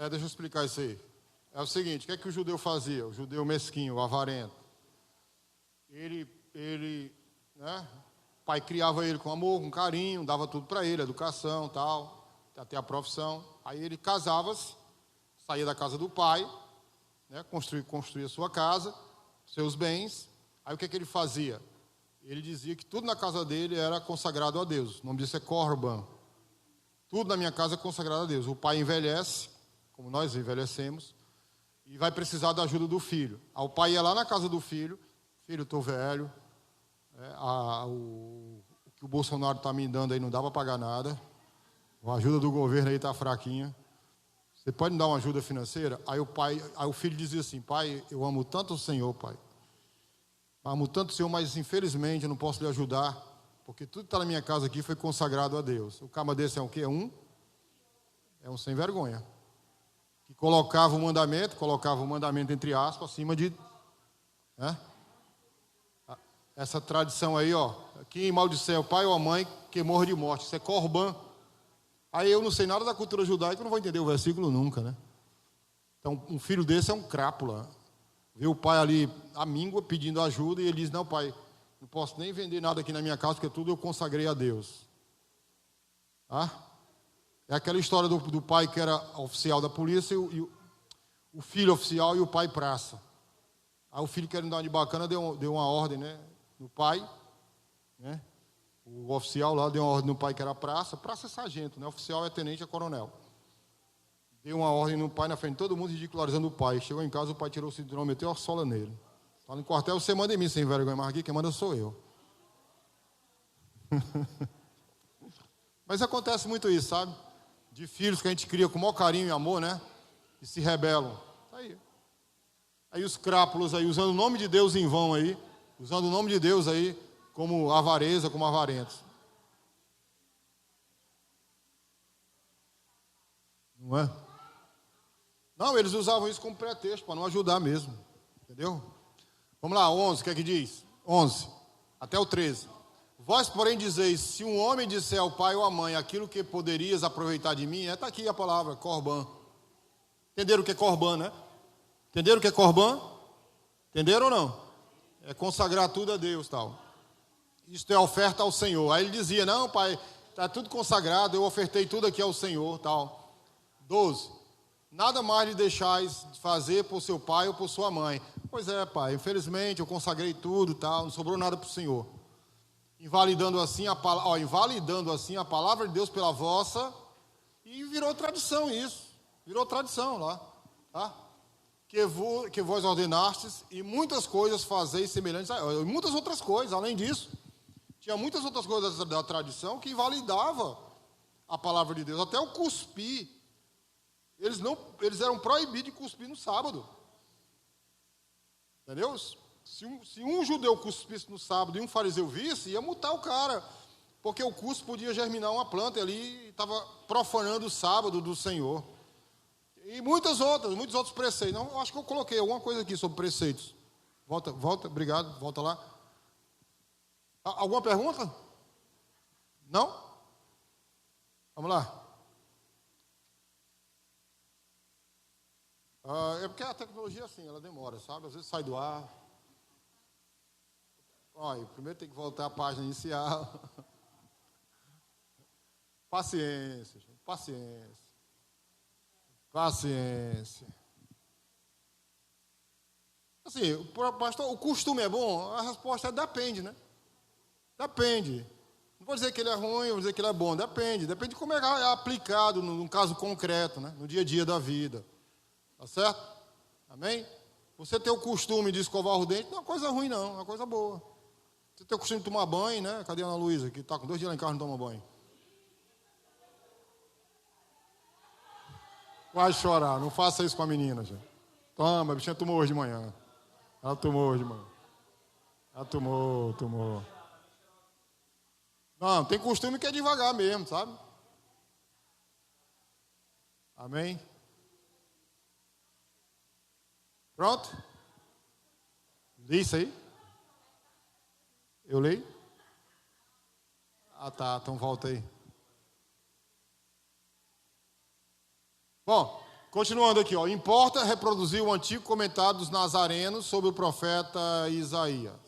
S1: Deixa eu explicar isso aí. É o seguinte, o que é que o judeu fazia? O judeu mesquinho, o avarento. Ele, né? O pai criava ele com amor, com carinho, dava tudo para ele, educação, tal, até a profissão. Aí ele casava-se, saía da casa do pai, né? Construía sua casa, seus bens. Aí o que é que ele fazia? Ele dizia que tudo na casa dele era consagrado a Deus. O nome disso é corban. Tudo na minha casa é consagrado a Deus. O pai envelhece, como nós envelhecemos, e vai precisar da ajuda do filho. Aí o pai ia lá na casa do filho, filho, estou velho, o que o Bolsonaro está me dando aí não dá para pagar nada, a ajuda do governo aí está fraquinha, você pode me dar uma ajuda financeira? Aí o filho dizia assim, pai, eu amo tanto o Senhor, pai, amo tanto o Senhor, mas infelizmente eu não posso lhe ajudar, porque tudo que está na minha casa aqui foi consagrado a Deus. O cama desse é o quê? É um sem vergonha. Que colocava o mandamento entre aspas, acima de... Né? Essa tradição aí, ó. Quem maldisser o pai ou a mãe, que morra de morte. Isso é corban. Aí eu não sei nada da cultura judaica, eu não vou entender o versículo nunca, né? Então, um filho desse é um crápula. Vê o pai ali, à míngua, pedindo ajuda, e ele diz, não, pai, não posso nem vender nada aqui na minha casa, porque tudo eu consagrei a Deus. É aquela história do pai que era oficial da polícia, e o filho oficial e o pai praça. Aí o filho, querendo dar uma de bacana, deu uma ordem, né, no pai, né? O oficial lá deu uma ordem no pai que era praça é sargento, né? O oficial é tenente, é coronel. Deu uma ordem no pai na frente de todo mundo, ridicularizando o pai. Chegou em casa, o pai tirou o cinturão, meteu a sola nele. Fala, no quartel você manda em mim, sem vergonha, mas aqui quem manda sou eu. Mas acontece muito isso, sabe? De filhos que a gente cria com o maior carinho e amor, né? E se rebelam. Tá aí. Aí os crápulos aí, usando o nome de Deus em vão aí, usando o nome de Deus aí como avareza, como avarentos. Não é? Não, eles usavam isso como pretexto, para não ajudar mesmo. Entendeu? Vamos lá, 11, o que é que diz? 11, até o 13. Vós, porém, dizeis, se um homem disser ao pai ou à mãe aquilo que poderias aproveitar de mim, está aqui a palavra, corban. Entenderam o que é corban, né? Entenderam o que é corban? Entenderam ou não? É consagrar tudo a Deus, tal. isto é oferta ao Senhor. Aí ele dizia, não, pai, está tudo consagrado, eu ofertei tudo aqui ao Senhor, tal. 12. Nada mais lhe deixais de fazer por seu pai ou por sua mãe. Pois é, pai, infelizmente eu consagrei tudo, tal, não sobrou nada para o Senhor. Invalidando assim a palavra de Deus pela vossa, e virou tradição isso. Virou tradição lá. Tá? Que vós ordenastes, e muitas coisas fazeis semelhantes a e muitas outras coisas, além disso. Tinha muitas outras coisas da tradição que invalidava a palavra de Deus. Até o cuspir. Eles eram proibidos de cuspir no sábado. Entendeu? Se um judeu cuspisse no sábado e um fariseu visse, ia multar o cara. Porque o cuspe podia germinar uma planta e ali estava profanando o sábado do Senhor. E muitos outros preceitos. Não, acho que eu coloquei alguma coisa aqui sobre preceitos. Volta, obrigado, volta lá. Alguma pergunta? Não? Vamos lá. É porque a tecnologia é assim, ela demora, sabe? Às vezes sai do ar. Olha, primeiro tem que voltar à página inicial. Paciência, gente, paciência. Paciência. Assim, pastor, o costume é bom? A resposta é depende, né? Depende. Não vou dizer que ele é ruim, vou dizer que ele é bom. Depende. Depende de como é aplicado num caso concreto, né? No dia a dia da vida. Tá certo? Amém? Você ter o costume de escovar os dentes não é uma coisa ruim, não. É uma coisa boa. Você ter o costume de tomar banho, né? Cadê a Ana Luísa, que está com 2 dias lá em casa e não toma banho? Vai chorar. Não faça isso com a menina, gente. Toma, a bichinha tomou hoje de manhã. Ela tomou hoje de manhã. Ela tomou. Não, tem costume que é devagar mesmo, sabe? Amém? Pronto? Li isso aí? Eu leio? Ah, tá. Então volta aí. Bom, continuando aqui, ó. Importa reproduzir o antigo comentário dos nazarenos sobre o profeta Isaías,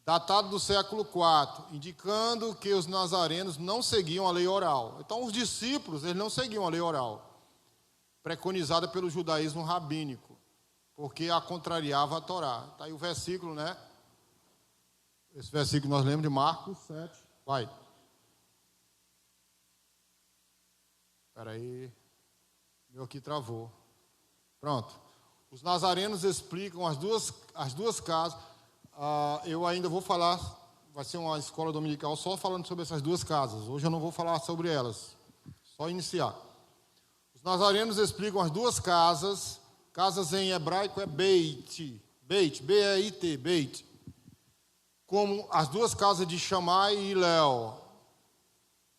S1: datado do século IV, indicando que os nazarenos não seguiam a lei oral. Então, os discípulos, eles não seguiam a lei oral, preconizada pelo judaísmo rabínico, porque a contrariava a Torá. Está aí o versículo, né? Esse versículo nós lemos de Marcos 7. Vai. Espera aí. Meu aqui travou. Pronto. Os nazarenos explicam as duas casas. Eu ainda vou falar, vai ser uma escola dominical só falando sobre essas duas casas. Hoje eu não vou falar sobre elas. Só iniciar. Os nazarenos explicam as duas casas. Casas em hebraico é Beit, B-E-I-T, Beit. Como as duas casas de Shammai e Hillel,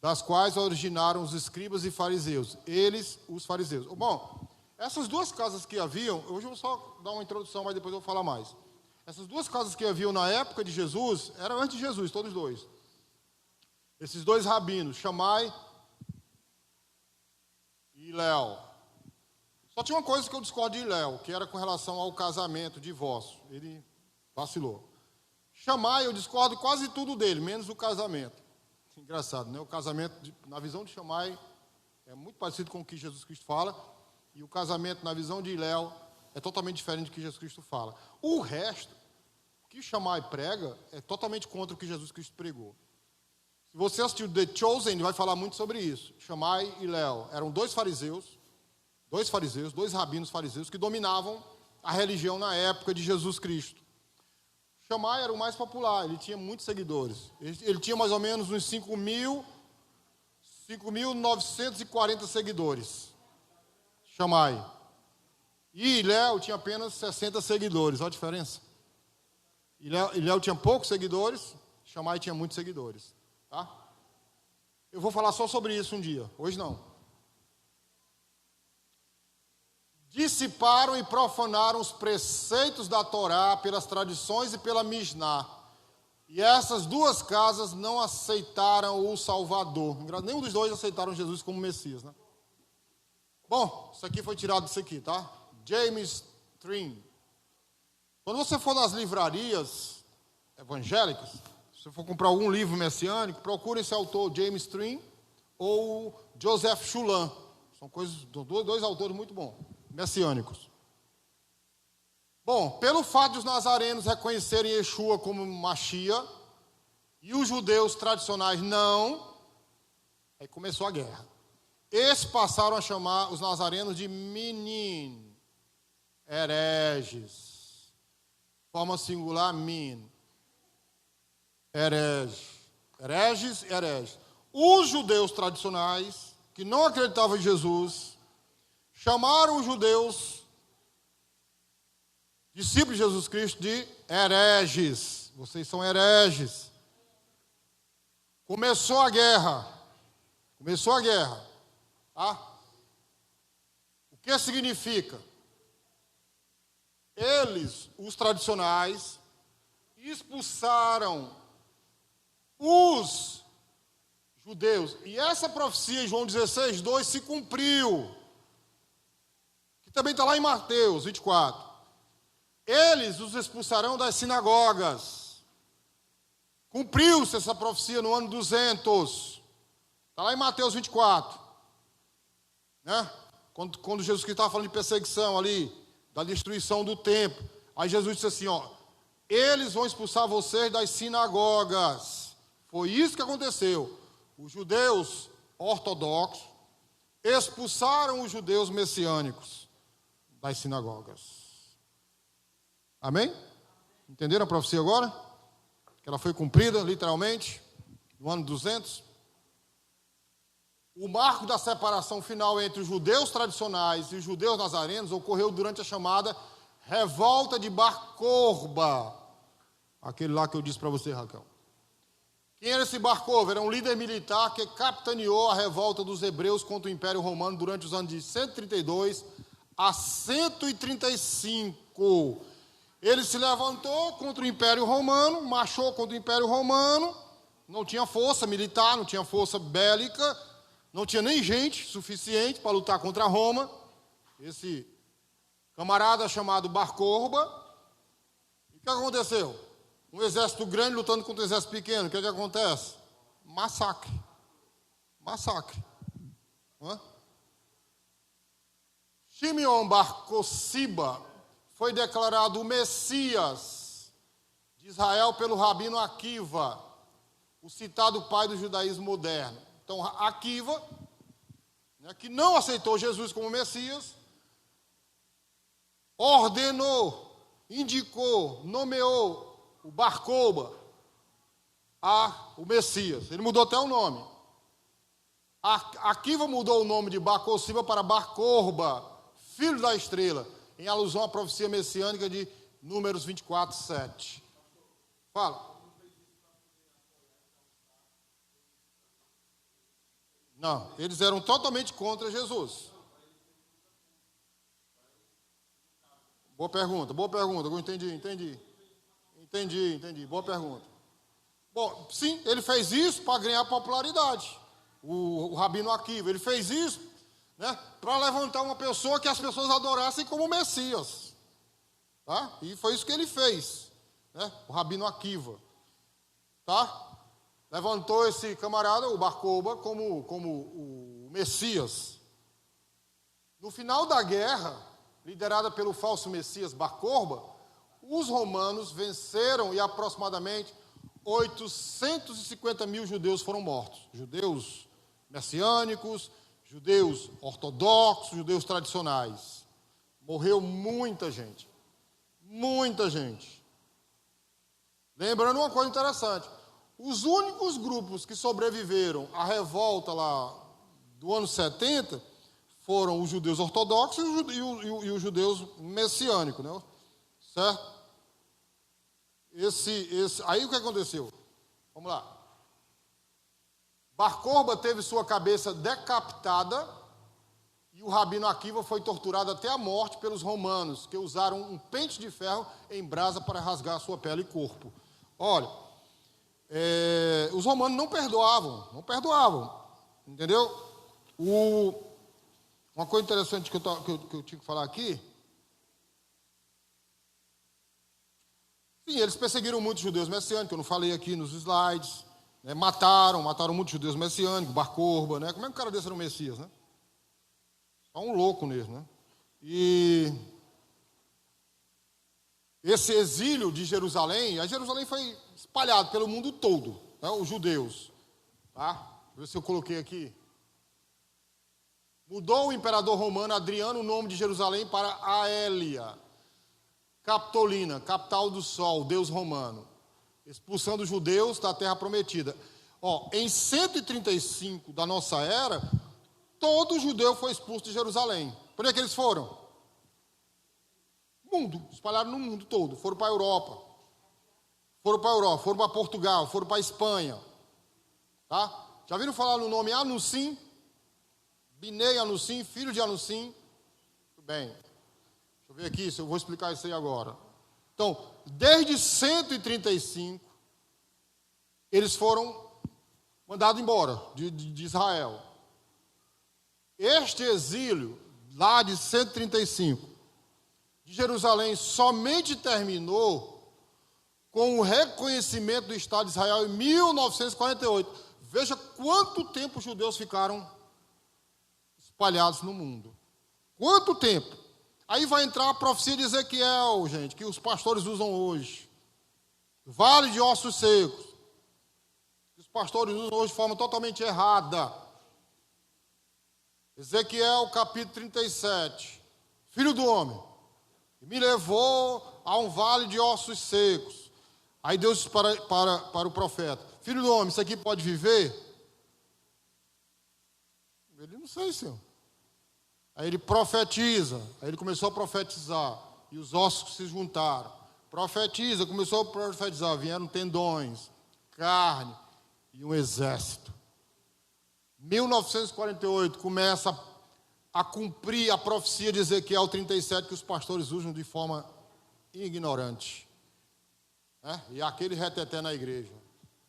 S1: das quais originaram os escribas e fariseus. Eles, os fariseus. Bom, essas duas casas que haviam, hoje eu vou só dar uma introdução, mas depois eu vou falar mais. Essas duas casas que haviam na época de Jesus, eram antes de Jesus, todos dois. Esses dois rabinos, Shammai e Hillel. Só tinha uma coisa que eu discordo de Hillel, que era com relação ao casamento, divórcio. Ele vacilou. Shammai, eu discordo quase tudo dele, menos o casamento. Engraçado, né? O casamento, na visão de Shammai, é muito parecido com o que Jesus Cristo fala, e o casamento, na visão de Hillel, é totalmente diferente do que Jesus Cristo fala. O resto, o que Shammai prega, é totalmente contra o que Jesus Cristo pregou. Se você assistiu The Chosen, ele vai falar muito sobre isso. Shammai e Hillel eram dois rabinos fariseus, que dominavam a religião na época de Jesus Cristo. Shammai era o mais popular, ele tinha muitos seguidores. Ele tinha mais ou menos uns 5.940 seguidores. Shammai. E Hillel tinha apenas 60 seguidores, olha a diferença. Hillel tinha poucos seguidores, Shammai tinha muitos seguidores. Tá? Eu vou falar só sobre isso um dia, hoje não. Dissiparam e profanaram os preceitos da Torá pelas tradições e pela Mishnah. E essas duas casas não aceitaram o Salvador. Nenhum dos dois aceitaram Jesus como Messias, né? Bom, isso aqui foi tirado disso aqui, tá? James Trim. Quando você for nas livrarias evangélicas, Se você for comprar algum livro messiânico, procure esse autor, James String, ou Joseph Shulam. São dois autores muito bons, messiânicos. Bom, pelo fato de os nazarenos reconhecerem Yeshua como Machia, e os judeus tradicionais não, aí começou a guerra. Esses passaram a chamar os nazarenos de Minim, hereges. Forma singular, min. Herege. Hereges e hereges. Os judeus tradicionais, que não acreditavam em Jesus, chamaram os judeus, discípulos de Jesus Cristo, de hereges. Vocês são hereges. Começou a guerra. Começou a guerra. Tá? O que significa? Eles, os tradicionais, expulsaram os judeus. E essa profecia em João 16, 2 se cumpriu. Que também está lá em Mateus 24. Eles os expulsarão das sinagogas. Cumpriu-se essa profecia no ano 200. Está lá em Mateus 24. Né? Quando Jesus Cristo estava falando de perseguição ali, da destruição do templo. Aí Jesus disse assim, ó, eles vão expulsar vocês das sinagogas. Foi isso que aconteceu. Os judeus ortodoxos expulsaram os judeus messiânicos das sinagogas. Amém? Entenderam a profecia agora? Que ela foi cumprida, literalmente, no ano 200. O marco da separação final entre os judeus tradicionais e os judeus nazarenos ocorreu durante a chamada Revolta de Bar Corba. Aquele lá que eu disse para você, Raquel. Quem era esse Bar Corba? Era um líder militar que capitaneou a revolta dos hebreus contra o Império Romano durante os anos de 132 a 135. Ele se levantou contra o Império Romano, marchou contra o Império Romano, não tinha força militar, não tinha força bélica, não tinha nem gente suficiente para lutar contra Roma. Esse camarada chamado Bar Corba. E o que aconteceu? Um exército grande lutando contra um exército pequeno. O que acontece? Massacre. Massacre. Shimeon Bar Kossiba foi declarado o Messias de Israel pelo rabino Akiva, o citado pai do judaísmo moderno. Então, Akiva, né, que não aceitou Jesus como Messias, ordenou, indicou, nomeou o Bar Corba o Messias. Ele mudou até o nome. Akiva mudou o nome de Bar Kossiba para Bar Corba, filho da estrela, em alusão à profecia messiânica de Números 24, 7. Fala. Não, eles eram totalmente contra Jesus. Boa pergunta, eu entendi. Boa pergunta. Bom, sim, ele fez isso para ganhar popularidade. O rabino Akiva, ele fez isso, né, para levantar uma pessoa que as pessoas adorassem como Messias. Tá? E foi isso que ele fez, né, o rabino Akiva. Tá? Levantou esse camarada, o Bar Corba, como o Messias. No final da guerra, liderada pelo falso Messias Bar Corba, os romanos venceram e aproximadamente 850 mil judeus foram mortos. Judeus messiânicos, judeus ortodoxos, judeus tradicionais. Morreu muita gente. Muita gente. Lembrando uma coisa interessante. Os únicos grupos que sobreviveram à revolta lá do ano 70 foram os judeus ortodoxos e os judeus messiânicos, né? Certo? Aí o que aconteceu? Vamos lá. Bar Corba teve sua cabeça decapitada e o rabino Akiva foi torturado até a morte pelos romanos, que usaram um pente de ferro em brasa para rasgar sua pele e corpo. Olha, os romanos não perdoavam, entendeu? Uma coisa interessante que eu tinha que falar aqui. Sim, eles perseguiram muitos judeus messiânicos, eu não falei aqui nos slides, né? Mataram muitos judeus messiânicos, Bar Corba, né? Como é que um cara desse era o Messias, né? Só um louco mesmo, né? E esse exílio de Jerusalém, a Jerusalém foi espalhado pelo mundo todo, né? Os judeus, tá? Deixa eu ver se eu coloquei aqui. Mudou o imperador romano Adriano o nome de Jerusalém para Aélia Capitolina, capital do sol, deus romano, expulsando os judeus da terra prometida. Em 135 da nossa era, todo judeu foi expulso de Jerusalém. Por onde é que eles foram? Mundo, espalharam no mundo todo. Foram para a Europa, foram para Portugal, foram para a Espanha. Tá? Já viram falar no nome Anussim? Binei Anussim, filho de Anussim. Muito bem. Deixa eu ver aqui, se eu vou explicar isso aí agora. Então, desde 135, eles foram mandados embora de Israel. Este exílio, lá de 135, de Jerusalém, somente terminou com o reconhecimento do Estado de Israel em 1948. Veja quanto tempo os judeus ficaram espalhados no mundo. Quanto tempo? Aí vai entrar a profecia de Ezequiel, gente, que os pastores usam hoje. Vale de ossos secos. Que os pastores usam hoje de forma totalmente errada. Ezequiel capítulo 37. Filho do homem, me levou a um vale de ossos secos. Aí Deus disse para o profeta: filho do homem, isso aqui pode viver? Ele não sei, senhor. Aí ele profetiza, aí ele começou a profetizar, e os ossos se juntaram. Profetiza, começou a profetizar, vieram tendões, carne e um exército. 1948 começa a cumprir a profecia de Ezequiel 37, que os pastores usam de forma ignorante. E aquele reteté na igreja.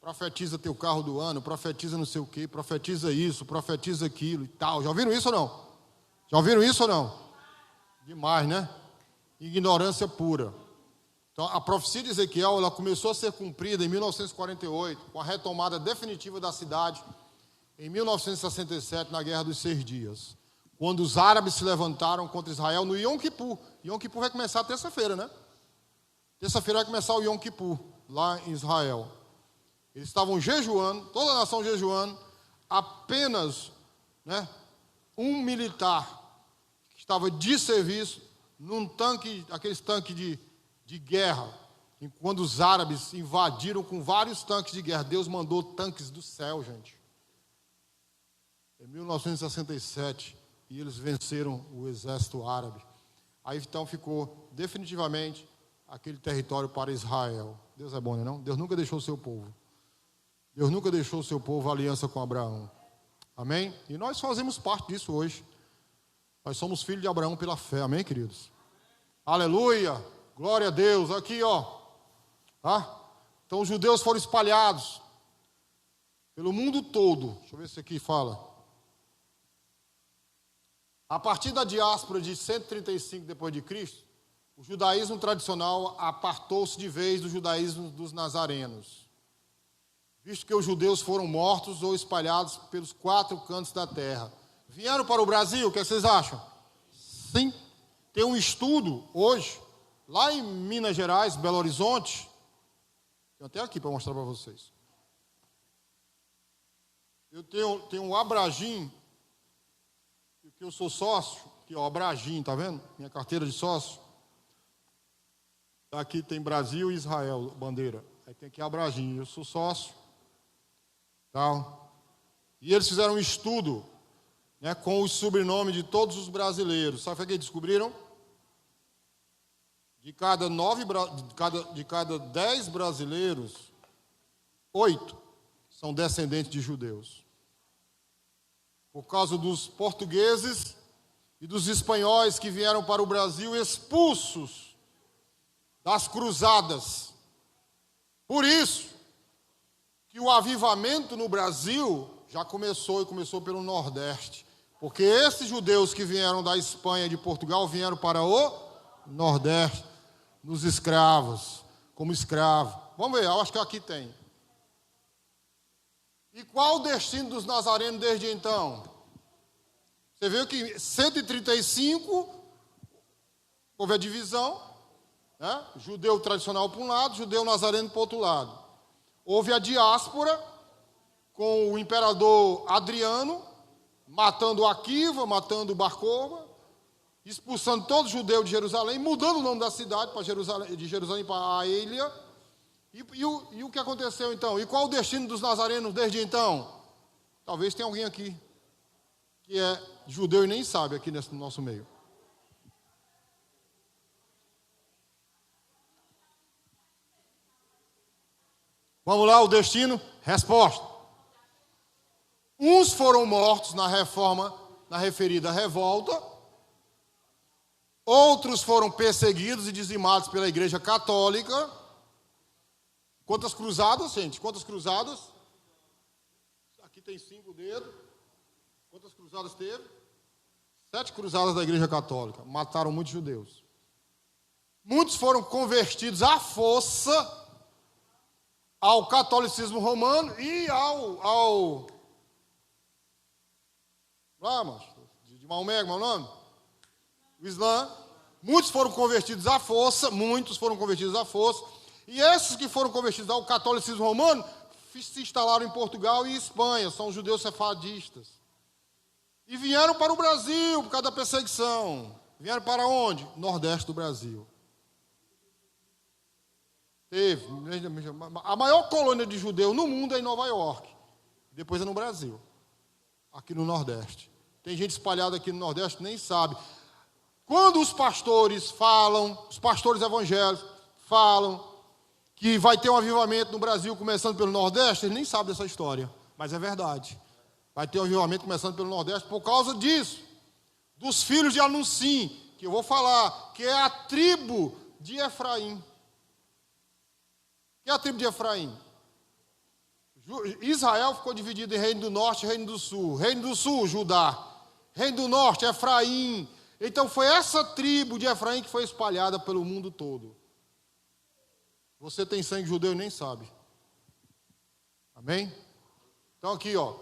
S1: Profetiza teu carro do ano, profetiza não sei o quê, profetiza isso, profetiza aquilo e tal. Já ouviram isso ou não? Já ouviram isso ou não? Demais, né? Ignorância pura. Então, a profecia de Ezequiel, ela começou a ser cumprida em 1948, com a retomada definitiva da cidade, em 1967, na Guerra dos 6 Dias, quando os árabes se levantaram contra Israel no Yom Kippur. Yom Kippur vai começar terça-feira, né? Terça-feira vai começar o Yom Kippur, lá em Israel. Eles estavam jejuando, toda a nação jejuando, apenas, um militar que estava de serviço num tanque, aqueles tanques de guerra. E quando os árabes invadiram com vários tanques de guerra, Deus mandou tanques do céu, gente. Em 1967, e eles venceram o exército árabe. Aí então ficou definitivamente aquele território para Israel. Deus é bom, não é não? Deus nunca deixou o seu povo. Deus nunca deixou o seu povo a aliança com Abraão. Amém? E nós fazemos parte disso hoje. Nós somos filhos de Abraão pela fé. Amém, queridos? Aleluia! Glória a Deus. Aqui, Então, os judeus foram espalhados pelo mundo todo. Deixa eu ver se aqui fala. A partir da diáspora de 135 depois de Cristo, o judaísmo tradicional apartou-se de vez do judaísmo dos nazarenos, visto que os judeus foram mortos ou espalhados pelos 4 cantos da terra. Vieram para o Brasil, o que vocês acham? Sim. Tem um estudo hoje, lá em Minas Gerais, Belo Horizonte. Tenho até aqui para mostrar para vocês. Eu tenho um Abragim, que eu sou sócio, que é o Abragim, tá vendo? Minha carteira de sócio. Aqui tem Brasil e Israel, bandeira. Aí tem aqui Abragim, eu sou sócio. Tal. E eles fizeram um estudo, com os sobrenomes de todos os brasileiros. Sabe o que eles descobriram? De cada 10 brasileiros, 8 são descendentes de judeus. Por causa dos portugueses e dos espanhóis que vieram para o Brasil expulsos das cruzadas. Por isso que o avivamento no Brasil já começou, e começou pelo Nordeste. Porque esses judeus que vieram da Espanha e de Portugal vieram para o Nordeste, nos escravos. como escravo. Vamos ver, eu acho que aqui tem. E qual o destino dos nazarenos desde então? Você viu que 135, houve a divisão, né? Judeu tradicional para um lado, judeu nazareno para o outro lado. Houve a diáspora, com o imperador Adriano, matando Aquiva, matando Barcova, expulsando todos os judeus de Jerusalém, mudando o nome da cidade para Jerusalém, de Jerusalém para Aelia. E o que aconteceu então? E qual o destino dos nazarenos desde então? Talvez tenha alguém aqui que é judeu e nem sabe aqui no nosso meio. Vamos lá, o destino? Resposta. Uns foram mortos na reforma, na referida revolta. Outros foram perseguidos e dizimados pela Igreja Católica. Quantas cruzadas, gente? Quantas cruzadas? Aqui tem 5 dedos. Quantas cruzadas teve? 7 cruzadas da Igreja Católica. Mataram muitos judeus. Muitos foram convertidos à força ao catolicismo romano e de Maomé, como é o nome? O Islã. Muitos foram convertidos à força, e esses que foram convertidos ao catolicismo romano se instalaram em Portugal e Espanha, são os judeus sefardistas. E vieram para o Brasil por causa da perseguição. Vieram para onde? Nordeste do Brasil. Teve. A maior colônia de judeu no mundo é em Nova York. Depois é no Brasil. Aqui no Nordeste. Tem gente espalhada aqui no Nordeste que nem sabe. Quando os pastores falam, os pastores evangélicos falam que vai ter um avivamento no Brasil começando pelo Nordeste, eles nem sabem dessa história. Mas é verdade. Vai ter um avivamento começando pelo Nordeste por causa disso. Dos filhos de Anunsim, que eu vou falar, que é a tribo de Efraim. Que é a tribo de Efraim? Israel ficou dividido em reino do norte e reino do sul. Reino do sul, Judá. Reino do norte, Efraim. Então foi essa tribo de Efraim que foi espalhada pelo mundo todo. Você tem sangue judeu e nem sabe. Amém? Então aqui, ó.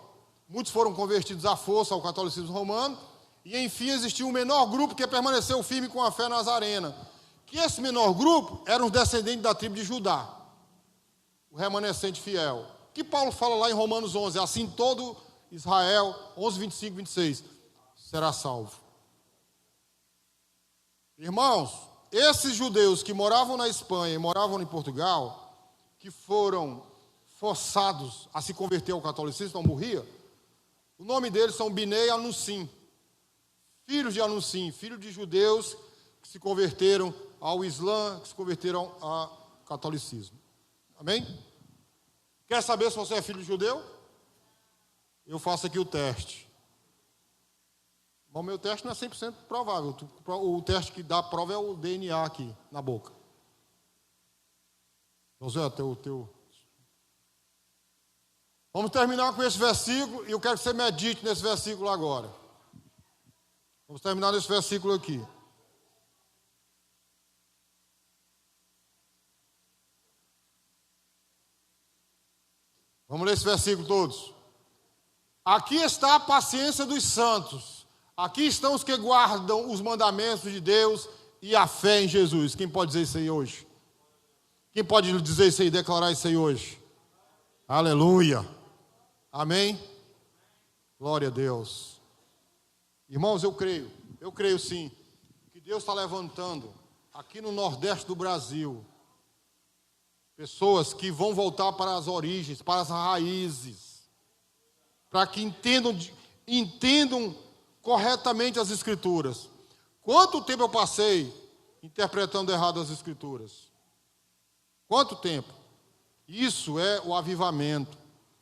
S1: Muitos foram convertidos à força ao catolicismo romano. E enfim existiu um menor grupo que permaneceu firme com a fé nazarena. Que esse menor grupo eram os descendentes da tribo de Judá. O remanescente fiel. Que Paulo fala lá em Romanos 11. Assim todo Israel, 11, 25, 26, será salvo. Irmãos, esses judeus que moravam na Espanha e moravam em Portugal, que foram forçados a se converter ao catolicismo, então morria, o nome deles são Biné e Anunsim, filhos de Anunsim, filhos de judeus que se converteram ao Islã, que se converteram ao catolicismo. Amém? Quer saber se você é filho de judeu? Eu faço aqui o teste. Bom, meu teste não é 100% provável. O teste que dá a prova é o DNA aqui, na boca. José, teu. Vamos terminar com esse versículo, e eu quero que você medite nesse versículo agora. Vamos terminar nesse versículo aqui. Vamos ler esse versículo todos. Aqui está a paciência dos santos. Aqui estão os que guardam os mandamentos de Deus e a fé em Jesus. Quem pode dizer isso aí hoje? Quem pode dizer isso aí, declarar isso aí hoje? Aleluia. Amém? Glória a Deus. Irmãos, eu creio sim, que Deus está levantando aqui no Nordeste do Brasil pessoas que vão voltar para as origens, para as raízes, para que entendam corretamente as Escrituras. Quanto tempo eu passei interpretando errado as Escrituras? Quanto tempo? Isso é o avivamento.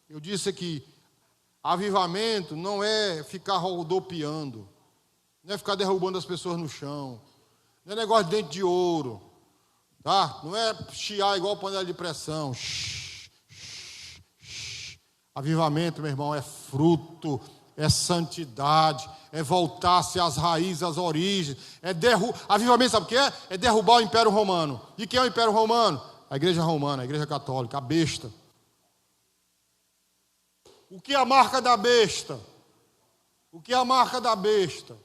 S1: Eu disse aqui, avivamento não é ficar rodopiando, não é ficar derrubando as pessoas no chão, não é negócio de dente de ouro, tá? Não é chiar igual panela de pressão. Avivamento, meu irmão, é fruto, é santidade, é voltar-se às raízes, às origens. Avivamento, sabe o que é? É derrubar o Império Romano. E quem é o Império Romano? a igreja romana, a igreja católica, a besta. O que é a marca da besta? O que é a marca da besta?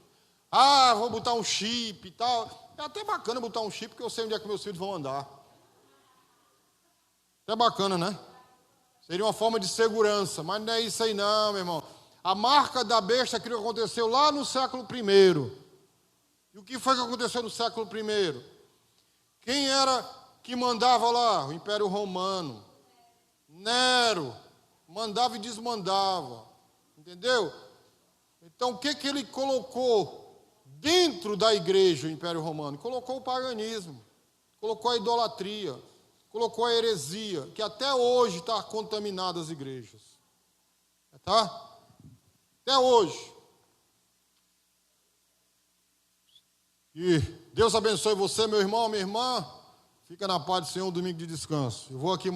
S1: Ah, vou botar um chip e tal. É até bacana botar um chip, porque eu sei onde é que meus filhos vão andar. É bacana, né? Seria uma forma de segurança, mas não é isso aí não, meu irmão. A marca da besta que aconteceu lá no século I. E o que foi que aconteceu no século I? Quem era que mandava lá? O Império Romano. Nero. Mandava e desmandava. Entendeu? Então, o que ele colocou dentro da igreja, o Império Romano? Colocou o paganismo, colocou a idolatria, colocou a heresia, que até hoje está contaminada as igrejas. Tá? Até hoje. E Deus abençoe você, meu irmão, minha irmã. Fica na paz do Senhor, um domingo de descanso. Eu vou aqui